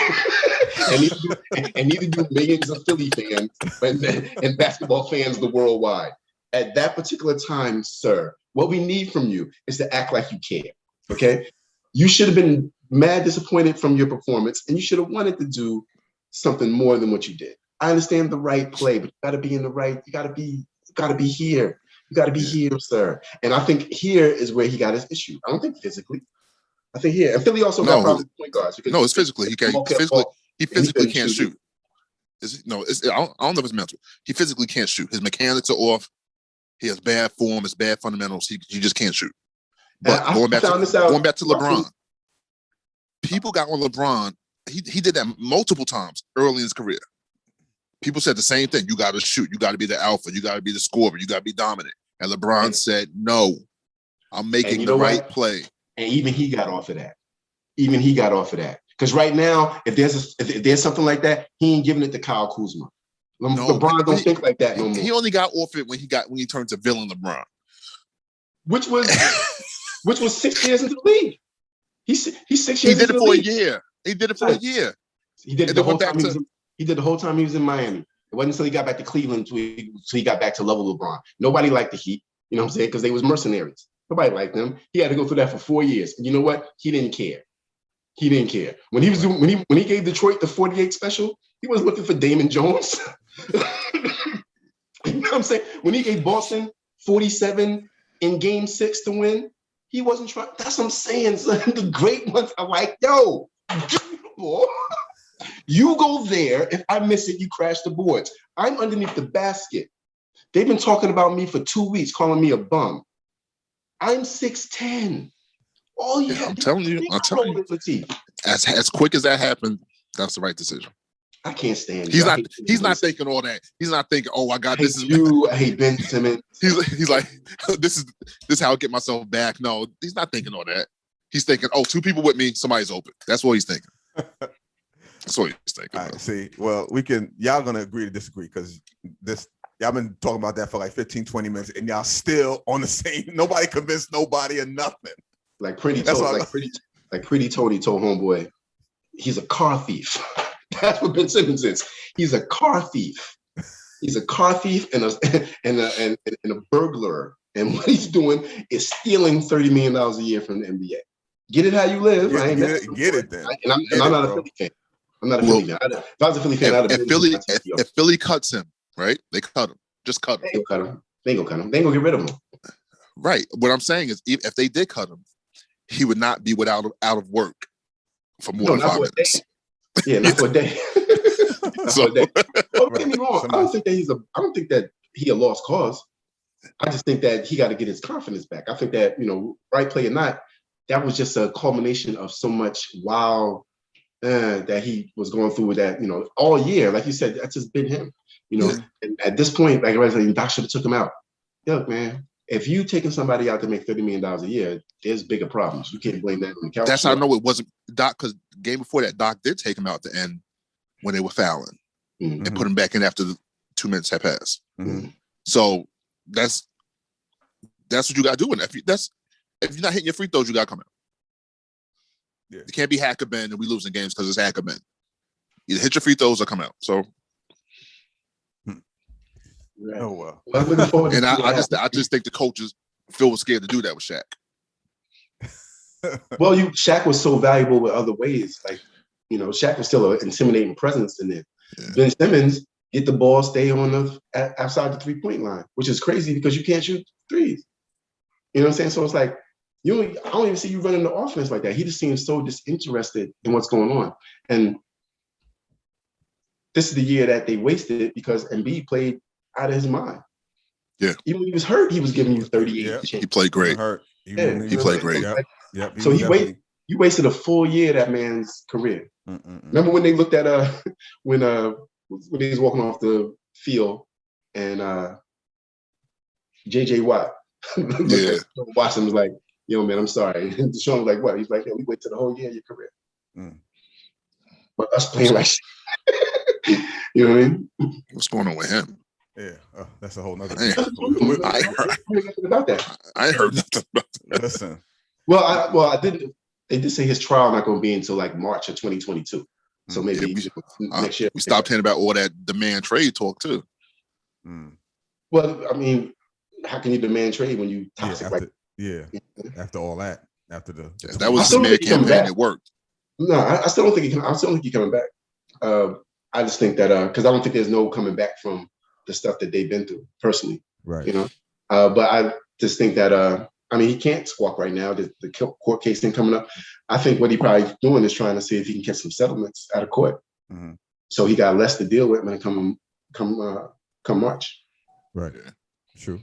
and neither do millions of Philly fans and basketball fans the worldwide. At that particular time, sir, what we need from you is to act like you care, okay? You should have been mad disappointed from your performance, and you should have wanted to do something more than what you did. I understand the right play, but you got to be in the right, you got to be here. You got to be here, sir. And I think here is where he got his issue. I don't think physically. I think here. And Philly also got problems with point guards. No, it's physically. He physically can't shoot. I don't know if it's mental. He physically can't shoot. His mechanics are off. He has bad form. It's bad fundamentals. He just can't shoot. But going back to LeBron, people got on LeBron. He did that multiple times early in his career. People said the same thing. You got to shoot. You got to be the alpha. You got to be the scorer. You got to be dominant. And LeBron said, no, I'm making the right play. And even he got off of that. Because right now, if there's something like that, he ain't giving it to Kyle Kuzma. LeBron don't think like that no more. He only got off it when he turned to villain LeBron. Which was 6 years into the league. He's 6 years into the league. He did it for a year. He did the whole time he did the whole time he was in Miami. It wasn't until he got back to Cleveland until he got back to level LeBron. Nobody liked the Heat, you know what I'm saying? Because they was mercenaries. Nobody liked them. He had to go through that for 4 years. And you know what? He didn't care. When he gave Detroit the 48 special, he wasn't looking for Damon Jones. You know what I'm saying? When he gave Boston 47 in game 6 to win, he wasn't trying. That's what I'm saying, son. The great ones are like, yo, you go there. If I miss it, you crash the boards. I'm underneath the basket. They've been talking about me for 2 weeks, calling me a bum. I'm 6'10". I'm telling you. As quick as that happened, that's the right decision. I can't stand He's not thinking all that. He's not thinking, oh, I got this. I hate Ben Simmons. He's like, this is how I get myself back. No, he's not thinking all that. He's thinking, oh, 2 people with me, somebody's open. That's what he's thinking. That's what he's thinking. All right, see, well, y'all gonna agree to disagree because y'all been talking about that for like 15, 20 minutes and y'all still on the same, nobody convinced nobody or nothing. Like Pretty Tony told Homeboy, he's a car thief. That's what Ben Simmons is. He's a car thief. He's a car thief and a burglar. And what he's doing is stealing $30 million a year from the NBA. Get it how you live. Get it then. I'm not a Philly fan. I'm not a Philly fan. If I was a Philly fan, I'd have been. If Philly cuts him, right? They cut him. Just cut him. They ain't gonna cut him. They ain't gonna get rid of him. Right. What I'm saying is, if they did cut him, he would not be out of work for more than 5 minutes. Yeah, not for a day. Don't get me wrong. I don't think that he a lost cause. I just think that he got to get his confidence back. I think that, right play or not, that was just a culmination of so much that he was going through with that, all year. Like you said, that's just been him. And at this point, like I said, Doc should have took him out. Look, man, if you taking somebody out to make $30 million a year, there's bigger problems. You can't blame that on the couch. That's how I know it wasn't Doc, because game before that, Doc did take him out at the end when they were fouling and put him back in after the 2 minutes had passed. Mm-hmm. So that's what you got to do. And if you're not hitting your free throws, you got to come out. Yeah. You can't be hacker Ben and we losing games because it's hacker Ben. Either hit your free throws or come out. So. Right. Oh well. And I just think the coaches feel scared to do that with Shaq. Well, Shaq was so valuable with other ways. Like, Shaq was still an intimidating presence in there. Yeah. Ben Simmons get the ball, stay on outside the 3-point line, which is crazy because you can't shoot threes. You know what I'm saying? So it's like I don't even see you running the offense like that. He just seems so disinterested in what's going on. And this is the year that they wasted it because Embiid played out of his mind. Yeah. Even when he was hurt, he was giving you 38. Yeah. He played great. He played great. Yep. So you wasted a full year of that man's career. Remember when they looked at when he was walking off the field and JJ Watt watched him, was like, yo man, I'm sorry. And Deshaun was like, what? He's like, yo, we wasted the whole year of your career. But us playing like shit. You know what I mean? What's going on with him? Yeah, that's a whole nother thing. I ain't heard nothing about that. Listen. Well, I didn't. They did say his trial not going to be until like March of 2022. So maybe next year. We stopped hearing about all that demand trade talk too. Well, I mean, how can you demand trade when you toxic? After all that, after that was the smear campaign. It worked. No, I still don't think I still don't think he's coming back. I just think that because I don't think there's no coming back from the stuff that they've been through personally. Right. But I just think that he can't squawk right now. The court case thing coming up. I think what he probably doing is trying to see if he can get some settlements out of court. Mm-hmm. So he got less to deal with when it come March. Right. Yeah. True.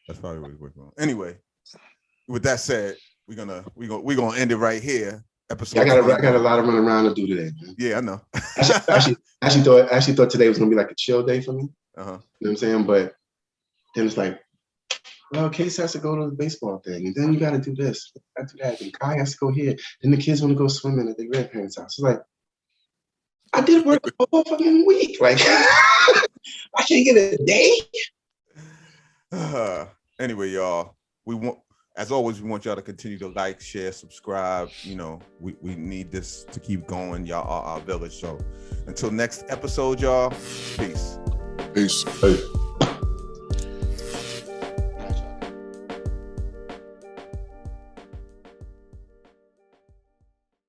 That's probably what he's working on. Anyway, with that said, we're gonna end it right here. Episode. Yeah, I got a lot of running around to do today, man. Yeah, I know. actually thought today was gonna be like a chill day for me. Uh-huh. You know what I'm saying? But then it's like, well, Case has to go to the baseball thing, and then you got to do this, got to do that, and Kai has to go here. Then the kids want to go swimming at their grandparents' house. It's like, I did work the whole fucking week. Like, I can't get a day. Anyway, y'all, as always, we want y'all to continue to like, share, subscribe. We need this to keep going. Y'all are our village. So until next episode, y'all, peace. Peace.